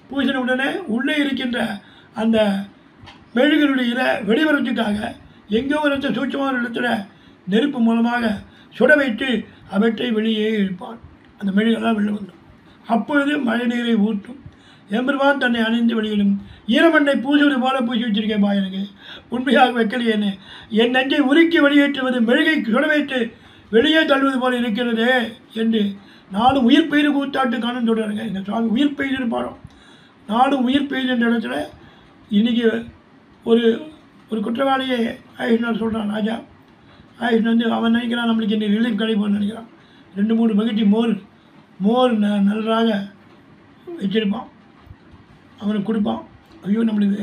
பூசின உடனே உள்ளே இருக்கின்ற அந்த மெழுகினுடைய வெளிவரத்துக்காக எங்கோ ஒரு இடத்துல சூட்சமான இடத்துல நெருப்பு மூலமாக சுட வைத்து அவற்றை வெளியே இழுப்பான். அந்த மெழுகெல்லாம் வெளில வந்துடும். அப்பொழுது மழை நீரை ஊற்றும். எம்பெருமான் தன்னை அணிந்து வெளியிடும் ஈரமண்ணை பூசுவது போல பூசி வச்சிருக்கேன் பா எனக்கு உண்மையாக வைக்கலையேன்னு என் நெஞ்சை உருக்கி வெளியேற்றுவது மெழுகை சுடவைத்து வெளியே தள்ளுவது போல இருக்கிறதே என்று நானும் உயிர் பெய்து கூத்தாட்டு காணும் சொல்கிறாருங்க இந்த சுவாமி உயிர் பெய்துன்னு பாடம் நானும் உயிர் பெய்துன்ற இடத்துல இன்றைக்கி ஒரு ஒரு குற்றவாளியை ஆயுஷ்ணர் சொல்கிறான் ராஜா ஆயுஷ்ணன் வந்து அவன் நினைக்கிறான் நம்மளுக்கு இன்றைக்கி ரிலீஃப் கிடைப்போன்னு நினைக்கிறான் 2-3 பக்கெட்டி மோர் நன்றாக வச்சுருப்பான் அவனுக்கு கொடுப்பான் ஐயோ நம்மளுக்கு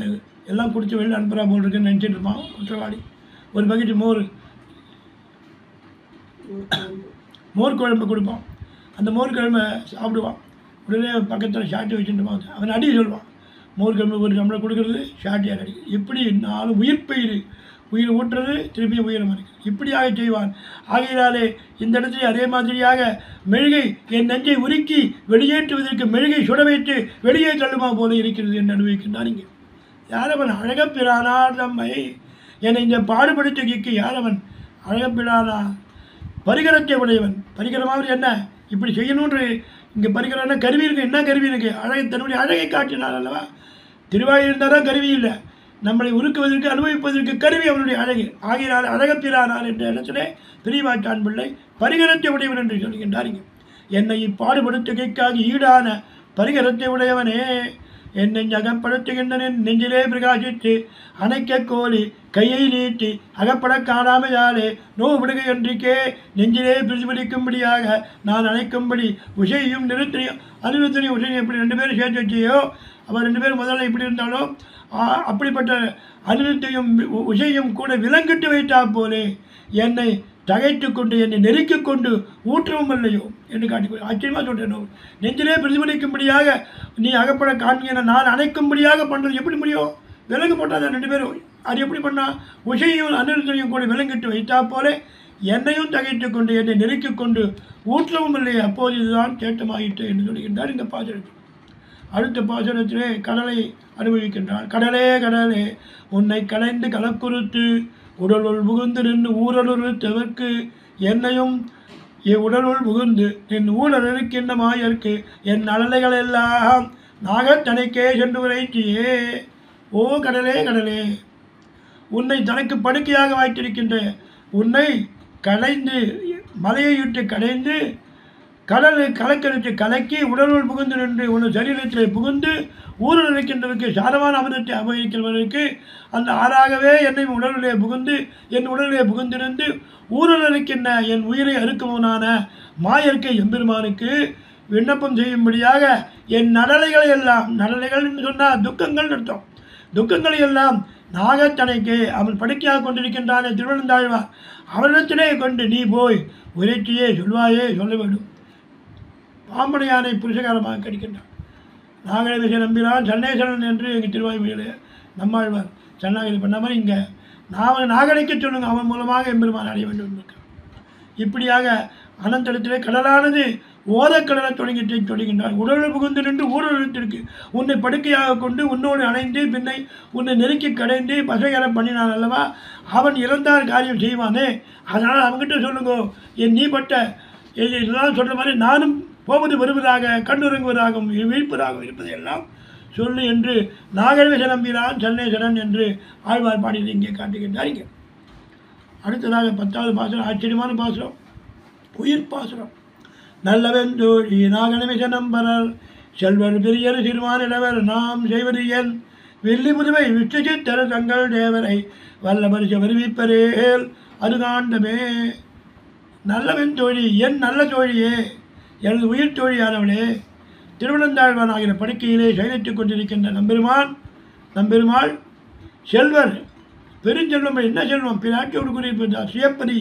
எல்லாம் குடிச்சு வெளியில் அனுப்புகிறா போல் இருக்குன்னு நினச்சிட்டு இருப்பான் குற்றவாளி ஒரு பக்கெட்டு மோர் குழம்பு கொடுப்பான் அந்த மோர் குழம்பை சாப்பிடுவான் உடனே பக்கத்தில் ஷாட்டி வச்சுட்டுப்பான் அவன் அடி சொல்லுவான் மோர் குழம்பு ஒரு நம்மளை கொடுக்குறது ஷாட்டியாக அடிக்குது இப்படி நானும் உயிர் பெய்து உயிர் ஊற்றுறது திருப்பி உயிரம் இருக்குது இப்படியாக செய்வான் ஆகையினாலே இந்த இடத்துல அதே மாதிரியாக மெழுகை என் நெஞ்சை உருக்கி வெளியேற்றுவதற்கு மெழுகை சுட வைத்து வெளியே தள்ளுமா போல இருக்கிறது என்று அனுபவிக்கின்றான் இங்கே யாரவன் அழகப்பிரானார் தம்மை என்னை இந்த பாடுபடுத்திக்கு யாரவன் அழகப்பிரானா பரிகரத்தை உடையவன் பரிகரமாக என்ன இப்படி செய்யணுன்ற இங்கே பரிகரம்னா கருவி இருக்குது என்ன கருவி இருக்குது அழகை தன்னுடைய அழகை காட்டினார் அல்லவா திருவாய் இருந்தால் தான் கருவி இல்லை நம்மளை உருக்குவதற்கு அனுபவிப்பதற்கு கருவி அவனுடைய அழகு ஆகினால் அழகப்பிரானார் என்ற இடத்திலே பெரியவாச்சான் பிள்ளை பரிகரத்தை உடையவன் என்று சொல்கின்றாருங்க என்னை பாடுபடுத்துகைக்காக ஈடான பரிகரத்தை உடையவனே என்னை அகப்படுத்துகின்றன நெஞ்சிலே பிரகாசித்து அணைக்க கோலி கையை நீட்டி அகப்பட காணாமையாலே நோவிடுகை ஒன்றிக்கே நெஞ்சிலே பிரதிபலிக்கும்படியாக நான் அணைக்கும்படி உஷையும் நிறுத்தியும் அனிருத்தனையும் உஷையும் எப்படி 2 பேரும் சேர்த்து வச்சியோ அவன் 2 பேரும் முதல்ல இப்படி இருந்தாலும் அப்படிப்பட்ட அனிருத்தையும் உஷையும் கூட விலங்கிட்டு வைத்தா போலே என்னை தகைத்து கொண்டு என்னை நெருக்கிக் கொண்டு ஊற்றவும் இல்லையோ என்று காட்டி ஆச்சரியமாக சொல்கிறேன் நெஞ்சிலே பிரதிபலிக்கும்படியாக நீ அகப்பட காண்கிற நான் அணைக்கும்படியாக பண்ணுறது எப்படி முடியும் விலங்கு போட்டால் 2 பேரும் அது எப்படி பண்ணால் உஷையும் அனிருத்தையும் கூட விலங்கிட்டு வைத்தா போலே என்னையும் தகைத்து கொண்டு என்னை நெருக்கிக் கொண்டு ஊற்றவும் இல்லையே அப்போது இதுதான் தேட்டமாயிற்று என்று சொல்கின்றார் இந்த பாசுரத்தில் அடுத்த பாசுரத்திலே கடலை அனுபவிக்கின்றார் கடலே கடலே உன்னை கலைந்து கலக்குறுத்து உடலுள் புகுந்து நின்று ஊரலுறுத்தவர்க்கு என்னையும் உடலுள் புகுந்து நின் ஊழலுக்கின்ற மாயற்கு என் நலனைகள் எல்லாம் நாகத்தனைக்கே சென்று உரைத்தியே ஓ கடலே கடலே உன்னை தனக்கு படுக்கையாக வைத்திருக்கின்ற உன்னை கலைந்து மலையை விட்டு கடைந்து கடலை கலக்கரித்து கலக்கி உடலுள் புகுந்து நின்று உன் சரீரத்தில் புகுந்து ஊரில் இருக்கின்றவருக்கு சாரமான அமிர்தத்தை அபகரிக்கிறவருக்கு அந்த ஆறாகவே என்னை உடலிலே புகுந்து என் உடலிலே புகுந்திருந்து ஊரில் இருக்கின்ற என் உயிரை அறுக்குவனான மாயற்கை எம்பெருமானுக்கு விண்ணப்பம் செய்யும்படியாக என் நடலைகளை எல்லாம் நடலைகள் என்று சொன்னால் துக்கங்கள் அர்த்தம் துக்கங்களை எல்லாம் நாகத்தனைக்கு அவன் படுக்கையாக கொண்டிருக்கின்றானே திருவனந்தாழ்வார் அவரிடத்திலே கொண்டு நீ போய் உரைச்சியே சொல்வாயே சொல்ல வேண்டும் பாம்பனையானை புருஷகாரமாக கிடைக்கின்றான் நாகரேச நம்பினான் சன்னேசனன் என்று எங்கள் திருவாய்மொழியில் நம்மாழ்வார் சன்னாகரி பண்ண மாதிரி இங்கே நாகனைக்கு சொல்லுங்க அவன் மூலமாக எம்பெருமான் அடைய வேண்டும் இருக்கான் இப்படியாக அனந்தளத்திலே கடலானது ஓதக்கடலை தொடங்குகின்றார் உடலில் புகுந்து நின்று ஊரலுத்திற்கு உன்னை படுக்கையாக கொண்டு உன்னோடு அணைந்து பின்னை உன்னை நெருக்கி கடைந்து பசையரம் பண்ணினான் அல்லவா அவன் இறந்தார் காரியம் செய்வானே அதனால் அவங்ககிட்ட சொல்லுங்க என் நீ பட்ட இதெல்லாம் சொல்கிற மாதிரி நானும் போவது வருவதாக கண்ணுறங்குவதாகவும் வீழ்ப்பதாகவும் இருப்பதையெல்லாம் சொல்லு என்று நாகரேச நம்பினான் சன்னேசனன் என்று ஆழ்வார் பாடியதை இங்கே காட்டுகின்றார். இங்கே அடுத்ததாக 10வது பாசுரம் ஆச்சரியமான பாசுரம் உயிர் பாசுரம். நல்லவெந்தோழி நாகனமிச நம்பரர் செல்வர் பெரியர் சிறுமானிடவர் நாம் செய்வது என் வெள்ளி முதுமை விஷ்ணுசித்தர தங்கள் தேவரை வல்லபரிச வருவிப்பரேல் அது காண்டமே. நல்லவன் தோழி என் நல்ல தோழியே எனது உயிர் தோழியானவளே திருவனந்தாழ்வான் ஆகிற படுக்கையிலே சயனித்துக் கொண்டிருக்கின்ற நம்பெருமாள் செல்வர் பெருஞ்செல்வம் என்ன செல்வம் பிராட்டியோடு குறிப்பிட்டார் சிவப்பதி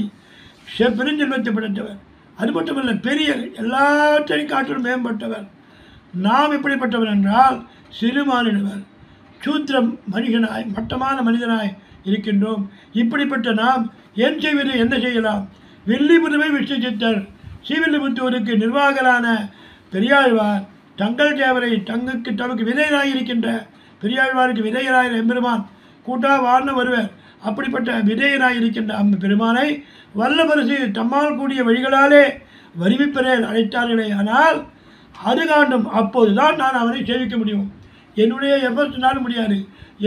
பெருஞ்செல்வத்தை படைத்தவர். அது மட்டுமல்ல பெரியர் எல்லாற்றையும் காட்டிலும் மேம்பட்டவர். நாம் எப்படிப்பட்டவர் என்றால் சிறுமானிடவர் சூத்திரம் மனிதனாய் மட்டமான மனிதனாய் இருக்கின்றோம். இப்படிப்பட்ட நாம் ஏன் செய்வது என்ன செய்யலாம்? வில்லிபுதுமை விஷ்ணுசித்தர் ஸ்ரீவில்லிபுத்தூருக்கு நிர்வாகரான பெரியாழ்வார் தங்கள் தேவரை தமக்கு விதையராயிருக்கின்ற பெரியாழ்வாருக்கு விதையராய எம்பெருமான் கூட்டா வாழ்ந்து வருவர். அப்படிப்பட்ட விதையராயிருக்கின்ற பெருமானை வல்லபரிசு தம்மால் கூடிய வழிகளாலே வருவிப்பரே அழைத்தார்களே. ஆனால் அது காண்டும் அப்போதுதான் நான் அவனை சேவிக்க முடியும். என்னுடைய எஃபர்ட்னாலும் முடியாது,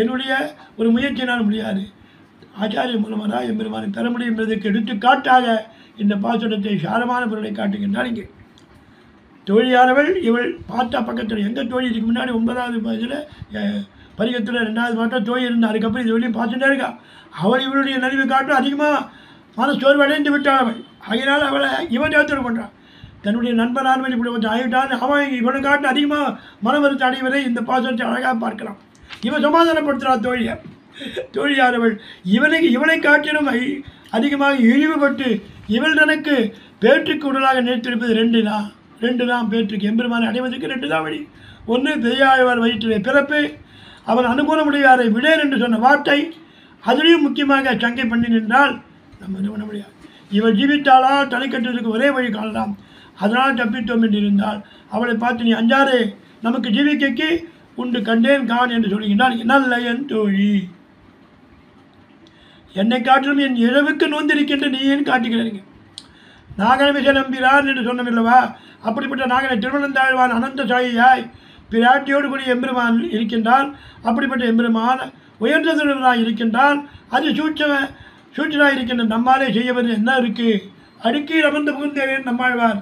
என்னுடைய ஒரு முயற்சினாலும் முடியாது. ஆச்சாரிய மூலமாக தான் எம்பெருமானை பெற முடியும் என்பதற்கு எடுத்துக்காட்டாக இந்த பாசுரத்தை சாரமான பொருளை காட்டுகின்றார். இங்கே தோழியானவள் இவள் பார்த்தா பக்கத்தில் எங்கள் தோழி இதுக்கு முன்னாடி 9வது பாசில் பதிகத்தில் 2வது பாட்டில் தோழி இருந்தால் அதுக்கப்புறம் இது வழியும் பார்த்துட்டே இருக்கா. அவள் இவளுடைய நலிவு காட்டும் அதிகமாக மனசோர்வு அடைந்து விட்டாள் அவள். அதனால் அவளை இவன் தேர்த்தல் பண்ணுறான். தன்னுடைய நண்பனானவன் இப்படி கொஞ்சம் ஆகிவிட்டான், அவன் இவனை காட்டு அதிகமாக மன வருத்த அடைவதை இந்த பாசத்தை அழகாக பார்க்கலாம். இவன் சமாதானப்படுத்துகிறான் தோழியை. தோழியானவள் இவனை காட்டிலும் அதிகமாக இழிவுபட்டு இவள் தனக்கு பேற்றுக்கு உடலாக நினைத்திருப்பது ரெண்டு தான் பேற்றுக்கு எம்பெருமானை அடைவதற்கு 2 தான் வழி. ஒன்று பெரியாழ்வார் வயிற்றிலே பிறப்பு, அவன் அனுகூலமுடையாரை விடேன் என்று சொன்ன வார்த்தை, அதிலையும் முக்கியமாக சங்கை பண்ணி நின்றால் நம்ம என்ன பண்ண முடியாது. இவள் ஜீவித்தாளா தலை கட்டுவதற்கு ஒரே வழி காணலாம். அதனால் தப்பித்தோம் என்று இருந்தால் அவளை பார்த்து நீ அஞ்சாறு நமக்கு ஜீவிக்கைக்கு உண்டு கண்டேன் கான் என்று சொல்லுகின்றான். நல்ல என் தோழி, என்னை காட்டிலும் என் இழவுக்கு நோந்திருக்கின்ற நீ ஏன் காட்டுகிறீங்க. நாகனமிச நம்பிரான் என்று சொன்னமில்லவா, அப்படிப்பட்ட நாகனை திருவனந்தாழ்வான் அனந்த சாயியாய் பிராட்டியோடு கூடிய எம்பெருமான் இருக்கின்றான். அப்படிப்பட்ட எம்பெருமான் உயர்ந்த திருவனாய் இருக்கின்றான். அது சூழ்ச்சியாக இருக்கின்ற நம்மாலே செய்யவது என்ன இருக்குது. அடுக்கி அமர்ந்த புகுந்தேன் நம்மாழ்வார்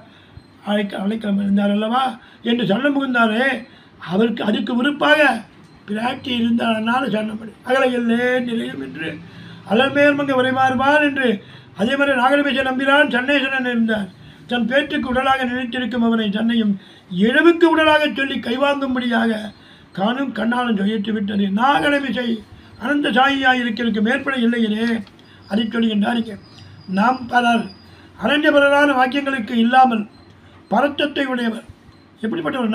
அழைக்காமல் இருந்தார் அல்லவா என்று சரணம் புகுந்தாரே, அவருக்கு அதுக்கு விருப்பாக பிராட்டி இருந்தால் சரணப்படி அகலையில்லே நிலையும் என்று அலர்மேல் மங்க உரைமாறுவான் என்று. அதே மாதிரி நாகரமேச நம்பினான் சன்னேசனன் இருந்தார். தன் பேற்றுக்கு உடலாக நினைத்திருக்கும் அவனை தன்னையும் இழவுக்கு உடலாக சொல்லி கைவாங்கும்படியாக காணும் கண்ணாலும் ஜொயித்து விட்டது. நாகரமிசை அனந்த சாயியாக இருக்கிறதுக்கு மேற்பட இல்லையே அதை சொல்கின்றார். நாம் பலர் அரண்யபலரான வாக்கியங்களுக்கு இல்லாமல் பரத்தத்தை உடையவர். எப்படிப்பட்டவர்?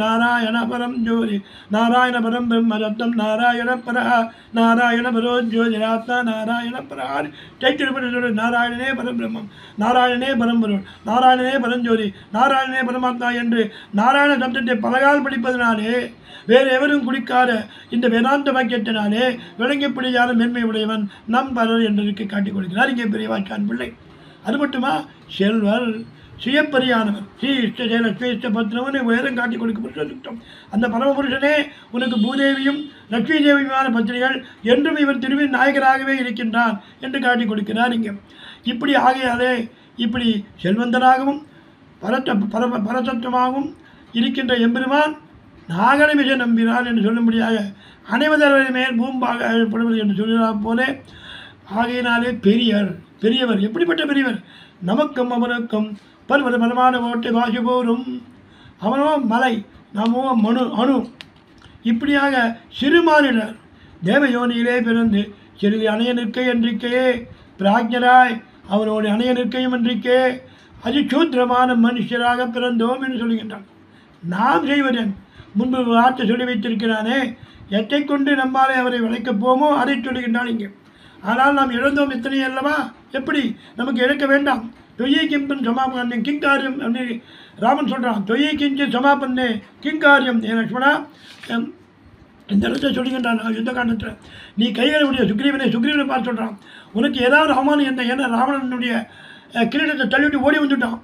நாராயண பரம் ஜோதி, நாராயண பரம் பிரம்மரத்தம், நாராயண பரஹா, நாராயண பரோ ஜோதிராத்மா, நாராயண பரஹாரி டைத்திருப்பது. நாராயணனே பரம் பிரம்மம், நாராயணனே பரம் பொருள், நாராயணனே பரஞ்சோதி, நாராயணனே பரமாத்மா என்று நாராயண சப்தத்தை பலகால் படிப்பதனாலே வேறு எவரும் குடிக்காத இந்த வேதாந்த வாக்கியத்தினாலே விளங்கிப்படியான மென்மை உடையவன் நம் பலர் என்பதற்கு காட்டிக் கொடுக்கிறார் இங்கே பெரியவாச்சான் பிள்ளை. அது மட்டுமா, செல்வர் சுயப்பரியானவர் ஸ்ரீ இஷ்ட ஜெயலட்சுமி இஷ்ட பத்ரவனை உயரம் காட்டிக் கொடுக்கப்பட்ட சுத்தம். அந்த பரமபுருஷனே உனக்கு பூதேவியும் லட்சுமி தேவியுமான பத்திரிகள் என்றும் இவர் திருவின் நாயகராகவே இருக்கின்றான் என்று காட்டிக் கொடுக்கிறார் இங்கே. இப்படி ஆகையாலே இப்படி செல்வந்தனாகவும் பரதத்துவமாகவும் இருக்கின்ற எம்பெருமான் நாகனமிச நம்பினான் என்று சொல்லும்படியாக அனைவதரை மேல் பூம்பாக படுவது என்று சொல்கிறார் போலே. ஆகையினாலே பெரியவர் எப்படிப்பட்ட பெரியவர்? நமக்கும் அவனுக்கும் பருவத பலமான ஓட்டை வாசி போரும். அவனோ மலை, நாமோ அணு. இப்படியாக சிறுமானிடர் தேவயோனியிலே பிறந்து சிறிது அணைய நிற்கை என்றிக்கையே பிராஜ்ஞராய் அவனோடு அணைய நிற்கையும் என்றிக்கே அதிசூத்திரமான மனுஷராக பிறந்தோம் என்று சொல்கின்றான். நாம் செய்வதன் முன்பு வார்த்தை சொல்லி வைத்திருக்கிறானே, எத்தை கொண்டு நம்மாலே அவரை விளைக்கப் போமோ அதை சொல்லுகின்றான் இங்கே. ஆனால் நாம் இழந்தோம் எத்தனை அல்லவா? எப்படி நமக்கு இழக்க வேண்டாம். தொய்யை கிம்பன் சமாபன்னே கிங்காரியம் அப்படின்னு ராமன் சொல்கிறான். தொய்யை கிஞ்சு சமாபன்னே கிங்காரியம். ஏன் லக்ஷ்மணா இந்த இடத்துல சொல்லுகின்றான் யுத்த காண்டத்தில். நீ கைகளை உடைய சுக்ரீவனை பார்த்து சொல்கிறான், உனக்கு ஏதாவது அவமானம் என்ன? ஏன்னா ராவணனுடைய கிரீடத்தை தள்ளிவிட்டு ஓடி வந்துட்டான்.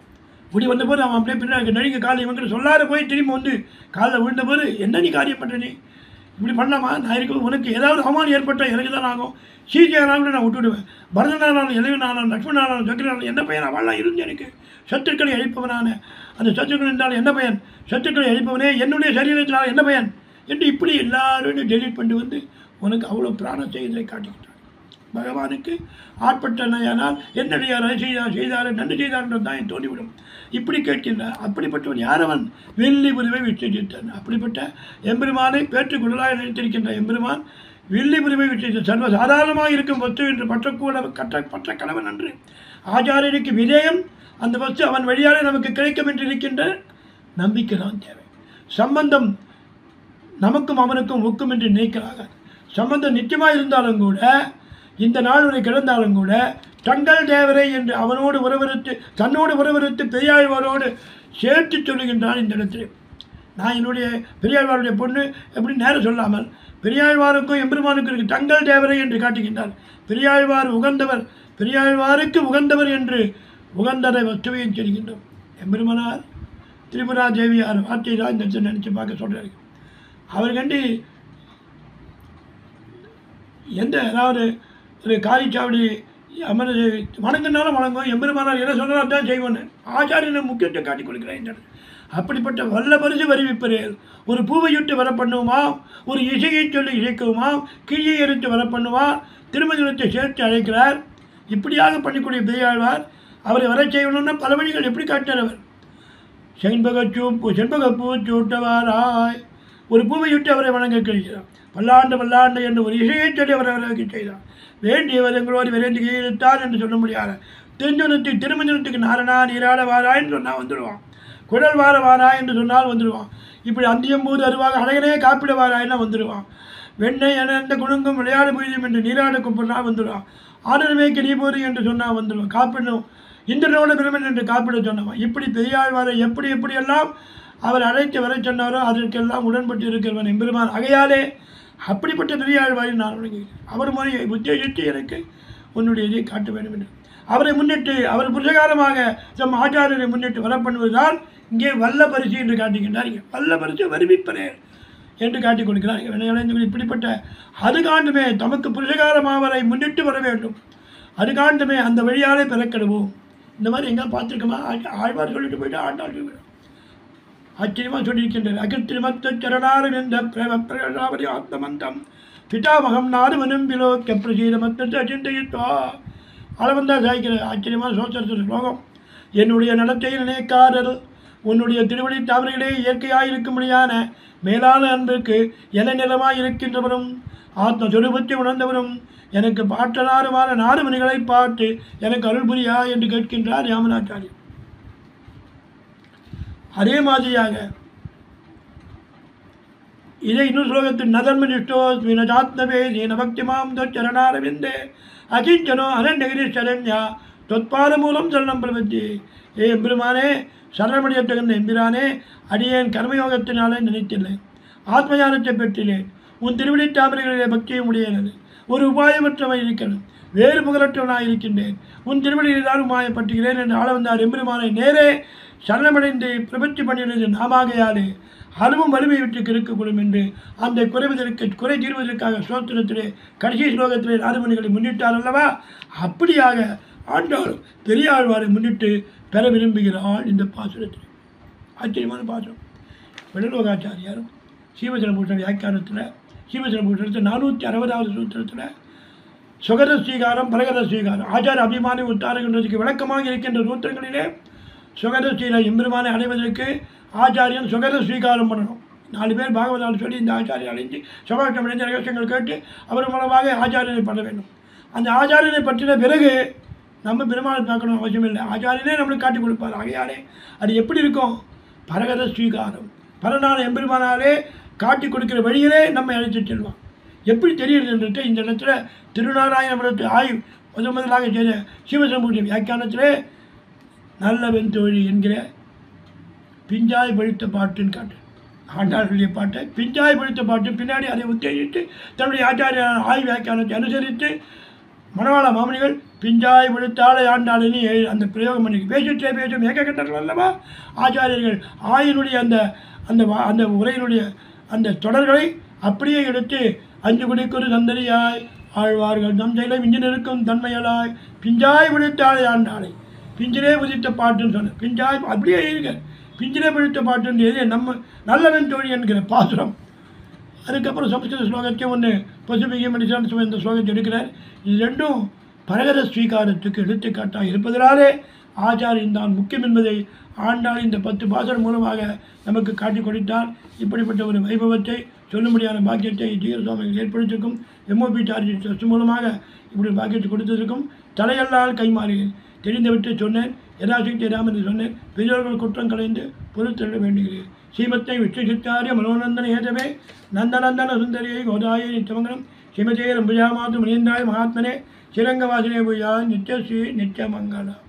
ஓடி வந்தபோது அவன் அப்படியே பின்னாடி நடிகை காலை இவங்கிட்ட சொல்லாத போய் திரும்பி வந்து காலில் விழுந்தபோது என்ன நீ காரியம் பண்ணுற, நீ இப்படி பண்ணலாமா? நான் இருக்கும் உனக்கு ஏதாவது அவமானம் ஏற்பட்டால் எனக்கு தான் ஆகும். சீஜியானாலும் நான் விட்டுவிடுவேன். பரதனானாலும் இளைவனானாலும் லக்ஷ்மணனானாலும் சக்கரனாலும் என்ன பையன்? அவள்லாம் இருந்து எனக்கு சத்துக்களை அழிப்பவனான அந்த சத்துக்கள் இருந்தாலும் என்ன பயன்? சத்துக்களை அழிப்பவனே என்னுடைய சரீரத்தினால் என்ன பயன் என்று இப்படி எல்லாரும் டெலிட் பண்ணி வந்து உனக்கு அவ்வளோ பிராணம் செய்ததை காட்டிக்கிட்டார். பகவானுக்கு ஆட்பட்டனால் என்னுடைய செய்தார் நன்றி செய்தார்ன்றது தான் தோன்றிவிடும். இப்படி கேட்கின்றார். அப்படிப்பட்டவன் யாரவன்? வில்லி புரிவை விசேஷித்தான். அப்படிப்பட்ட எம்பெருமானை பேற்றுக்குள்ளாக நினைத்திருக்கின்ற எம்பெருமான் வில்லி புரிவை விசேஷ சர்வ சாதாரணமாக இருக்கும் வஸ்து என்று பற்ற கணவன் அன்று ஆச்சாரியனுக்கு விதேயம் அந்த வஸ்து அவன் வழியாலே நமக்கு கிடைக்கும் என்று இருக்கின்ற நம்பிக்கை தான் தேவை. சம்பந்தம் நமக்கும் அவனுக்கும் ஒக்கும் என்று நினைக்கிறார்கள். சம்பந்தம் நிச்சயமாக இருந்தாலும் கூட இந்த நாள் வரை கிடந்தாலும் கூட தங்கள் தேவரை என்று அவனோடு உறவறுத்து தன்னோடு உறவறுத்து பெரியாழ்வாரோடு சேர்த்து சொல்லுகின்றான் இந்த இடத்தில். நான் என்னுடைய பெரியாழ்வாருடைய பொண்ணு எப்படி நேரம் சொல்லாமல் பெரியாழ்வாருக்கும் எம்பெருமானுக்கும் இருக்கு தங்கள் தேவரை என்று காட்டுகின்றார். பெரியாழ்வார் உகந்தவர், பெரியாழ்வாருக்கு உகந்தவர் என்று உகந்ததை வஸ்துவையும் சொல்கின்றோம். எம்பெருமானார் திரிபுரா தேவியார் வார்த்தை தான் இந்த நினைச்சு பார்க்க சொல்கிறார்கள். அவர் கண்டு எந்த அதாவது ஒரு காரிச்சாவடி அமர்ந்து வணங்கினாலும் வணங்கும், எம்பெருமானார் என்ன சொன்னாலும் தான் செய்வோன்னு ஆச்சாரியனை முக்கியத்தை காட்டி கொடுக்குறேன். அப்படிப்பட்ட வல்ல பரிசு வருவிப்பரேல். ஒரு பூவையிட்டு வர பண்ணுவோமாம், ஒரு இசையை சொல்லி இசைக்குவோமாம், கிழியை எடுத்து வர பண்ணுவார், திருமணத்தை சேர்த்து அழைக்கிறார். இப்படியாக பண்ணிக்கூடிய பெரியாழ்வார் அவரை வர செய்யணும்னா பல வழிகள் எப்படி காட்டினார் அவர். செண்பகப்பூ சூட்டவாராய் ஒரு பூவையிட்டு அவரை வணங்க கழிக்கிறார். பல்லாண்டு என்று ஒரு இசையை சொல்லி அவரை வரவேற்க செய்தார். வேண்டியவர் எங்களோடு விரைந்து கையெழுத்தார் என்று சொல்ல முடியாது. திருமஞ்சனத்துக்கு நாரணா நீராட வாரான்னு சொன்னால் வந்துடுவான், குழல் வாரா என்று சொன்னால் வந்துடுவான். இப்படி அந்தியம்போது அருவாக அழகனே காப்பிட வாராயின்னா வந்துடுவான். வெண்ணெய் எந்த குழுங்கும் விளையாடு புரியும் என்று நீராட கூப்பிடனால் வந்துடுவான். ஆடனமேக்கு நீ போரி என்று சொன்னால் வந்துடுவான். காப்பிடணும் இந்திரனோட பிரமன் என்று காப்பிட சொன்னவன். இப்படி பெரியாழ்வாரை எப்படியெல்லாம் அவர் அழைத்து வர சொன்னாரோ அதற்கெல்லாம் உடன்பட்டு இருக்கிறவன் எம்பெருமான். ஆகையாலே அப்படிப்பட்ட பெரியாழ்வாரை நான் வணங்குகிறேன். அவர் முறையை உத்தேசித்து எனக்கு உன்னுடைய இதை காட்ட வேண்டும் என்று அவரை முன்னிட்டு அவர் புருஷகாரமாக நம் ஆச்சாரியரை முன்னிட்டு வர பண்ணுவதுதான் இங்கே வல்ல பரிசு என்று காட்டுகின்றார். வல்ல பரிசு வருவிப்பரே என்று காட்டிக் கொடுக்கிறார். இப்படிப்பட்ட அது காண்டுமே தமக்கு புருஷகாரமாவரை முன்னிட்டு வர வேண்டும். அது காண்டுமே அந்த வழியாலே பிறக்கெடுவோம். இந்த மாதிரி எங்கே பார்த்துருக்கோமா? ஆழ்வார் சொல்லிட்டு போயிட்டு ஆண்டாள் சொல்லிவிடும். ஆச்சரியமாக சொல்லியிருக்கின்றார். அகிருத்திரிமத்த சரணாரம் என்ற பிரேமப்பிரகாவரி ஆத்மந்தம் பிதாமகம் நாடுவனும் விலோக்கிய பிரசீதமத்த சிந்தையிட்டா அளவந்தா சாய்க்கிறார். ஆச்சரியமான சோத்திரத்தில் ஸ்லோகம். என்னுடைய நடத்தை நினைக்காரர் உன்னுடைய திருவடி தாவரைகளே இயற்கையாயிருக்கும்படியான மேலான அன்பிற்கு நிலமாக இருக்கின்றவரும் ஆத்ம சொரூபத்தை உணர்ந்தவரும் எனக்கு பாட்டனாருமான நாடுமணிகளை பார்த்து எனக்கு அருள் புரியா என்று கேட்கின்றார் யாமுனாச்சாரியர். அதே மாதிரியாக இதை இன்னொரு ஸ்லோகத்தில் நதர்மனிஷ்டோஸ்மி நஜாத்மவே நீனபக்திமாம் தொச்சரணாரவிந்தே அகிஞ்சனோ அனநகிரி சரண்யா தொத்பாத மூலம் சரணம் பிரபத்தி. எம்பெருமானே சரணமடைய தகுந்த எம்பிரானே, அடியேன் கர்மயோகத்தினாலே நினைத்தில்லை, ஆத்மஞானத்தை பெற்றிலேன், உன் திருவிழி தாமரைகளிலே பக்தியும் உடையனது, ஒரு உபாயமற்றவன் இருக்கிறேன், வேறு புகழற்றவனாக இருக்கின்றேன், உன் திருவடியில் தான் உபாயப்பட்டுகிறேன் என்று ஆள வந்தார். எம்பெருமானை நேரே சரணமடைந்து பிரபத்தி பண்ணினது நாமாகையாலே அதுவும் வலிமை விட்டு கிறுக்கப்படும் என்று அந்த குறை தீர்வதற்காக ஸ்தோத்திரத்திலே கடைசி ஸ்லோகத்திலே நாடுமணிகளை முன்னிட்டார் அல்லவா? அப்படியாக ஆண்டாள் பெரியாழ்வாரை முன்னிட்டு பெற விரும்புகிறாள் இந்த பாசுரத்தில். ஆச்சரியமான பாசுரம். வெள்ளலோகாச்சாரியாரும் சீவசனபூஷண வியாக்கியானத்தில் சீவசனபூஷணத்தில் 460வது சூத்திரத்தில் சுகர ஸ்வீகாரம் பரகத ஸ்வீகாரம் ஆச்சார அபிமானி உத்தாரகின்றதுக்கு விளக்கமாக இருக்கின்ற சூத்திரங்களிலே சுகர ஸ்ரீல எம்பெருமானை அடைவதற்கு ஆச்சாரியன் சுகர ஸ்வீகாரம் பண்ணணும். 4 பேர் பாகவதால் சொல்லி இந்த ஆச்சாரியன் அடைந்து சுகாட்டம் அடைந்த ரகசியங்கள் கேட்டு அவர் மூலமாக ஆச்சாரியனை பண்ண வேண்டும். அந்த ஆச்சாரியனை பற்றின பிறகு நம்ம பெருமாளை பார்க்கணும் அவசியம் இல்லை, ஆச்சாரியனே நம்மளுக்கு காட்டி கொடுப்பார். ஆகையாலே அது எப்படி இருக்கும்? பரகத ஸ்வீகாரம், பரநாள் எம்பெருமானாலே காட்டி கொடுக்கிற வழியிலே நம்ம அழைத்து செல்வான். எப்படி தெரியுது என்றிட்டு இந்த இடத்துல திருநாராயணபுரத்து முதலாக செய்த சிவசம்பூர்ணி வியாக்கியானத்திலே நல்ல வெண்தோழி என்கிற பிஞ்சாய் பழுத்த பாட்டுன்னு காட்டு. ஆண்டாளுடைய பாட்டை பிஞ்சாய் பழுத்த பாட்டு பின்னாடி அதை உத்தேசித்து தன்னுடைய ஆச்சாரிய வியாக்கியானத்தை அனுசரித்து மணவாள மாமனிகள் பிஞ்சாய் பழுத்தாளை ஆண்டாளினி அந்த பிரயோகம் பண்ணி பேசிட்டே பேசும் ஏகக்கட்டர்கள் அல்லவா ஆச்சாரியர்கள் ஆயினுடைய அந்த அந்த அந்த உரையினுடைய அந்த தொடர்களை அப்படியே எடுத்து 5 குடிக்கொரு சந்தரியாய் ஆழ்வார்கள் தம் செயலை விஞ்சினிருக்கும் தன்மையலாய் பிஞ்சாய் பழுத்தாளை ஆண்டாளை பிஞ்சிலே உதித்த பாட்டுன்னு சொன்னேன். பிஞ்சாய் அப்படியே இருக்க பிஞ்சிலே பழுத்த பாட்டுன்றது நம்ம நல்லவன் தோழி என்கிற பாசுரம். அதுக்கப்புறம் சமஸ்கிருத ஸ்லோகத்தையும் ஒன்று பசுபிகை மணிசான் இந்த ஸ்லோகத்தை எடுக்கிறார். இது ரெண்டும் பரகத ஸ்வீகாரத்துக்கு எடுத்துக்காட்டாக இருப்பதனாலே ஆச்சாரியன் தான் முக்கியம் என்பதை ஆண்டாள் இந்த 10 பாசுரம் மூலமாக நமக்கு காட்டி கொடுத்தால். இப்படிப்பட்ட ஒரு வைபவத்தை சொல்லும்படியான பாக்கியத்தை ஜீர சுவாமிகள் ஏற்படுத்திருக்கும். எம்ஓபி சார்ஜ் ட்ரஸ்ட் மூலமாக இப்படி பாக்கியத்தை கொடுத்ததற்கும் தலையல்லால் கைமாறுகிறேன். தெரிந்தவிட்டு சொன்னேன், யதாசக்தி ராமன் சொன்னேன். பெரியோர்கள் குற்றம் கலைந்து பொறுத்தள்ள வேண்டுகிறேன். ஸ்ரீமத்தை விஷ்ணுசித்தாரிய மனோநந்தன ஏதவே நந்தநந்தன சுந்தரியை கோதாயை நித்தமங்கலம் ஸ்ரீமதே ரம்புஜாமாது மணியந்தாய மகாத்மனே ஸ்ரீரங்கவாசினே பூஜா நித்யஸ்ரீ நித்யமங்கலம்.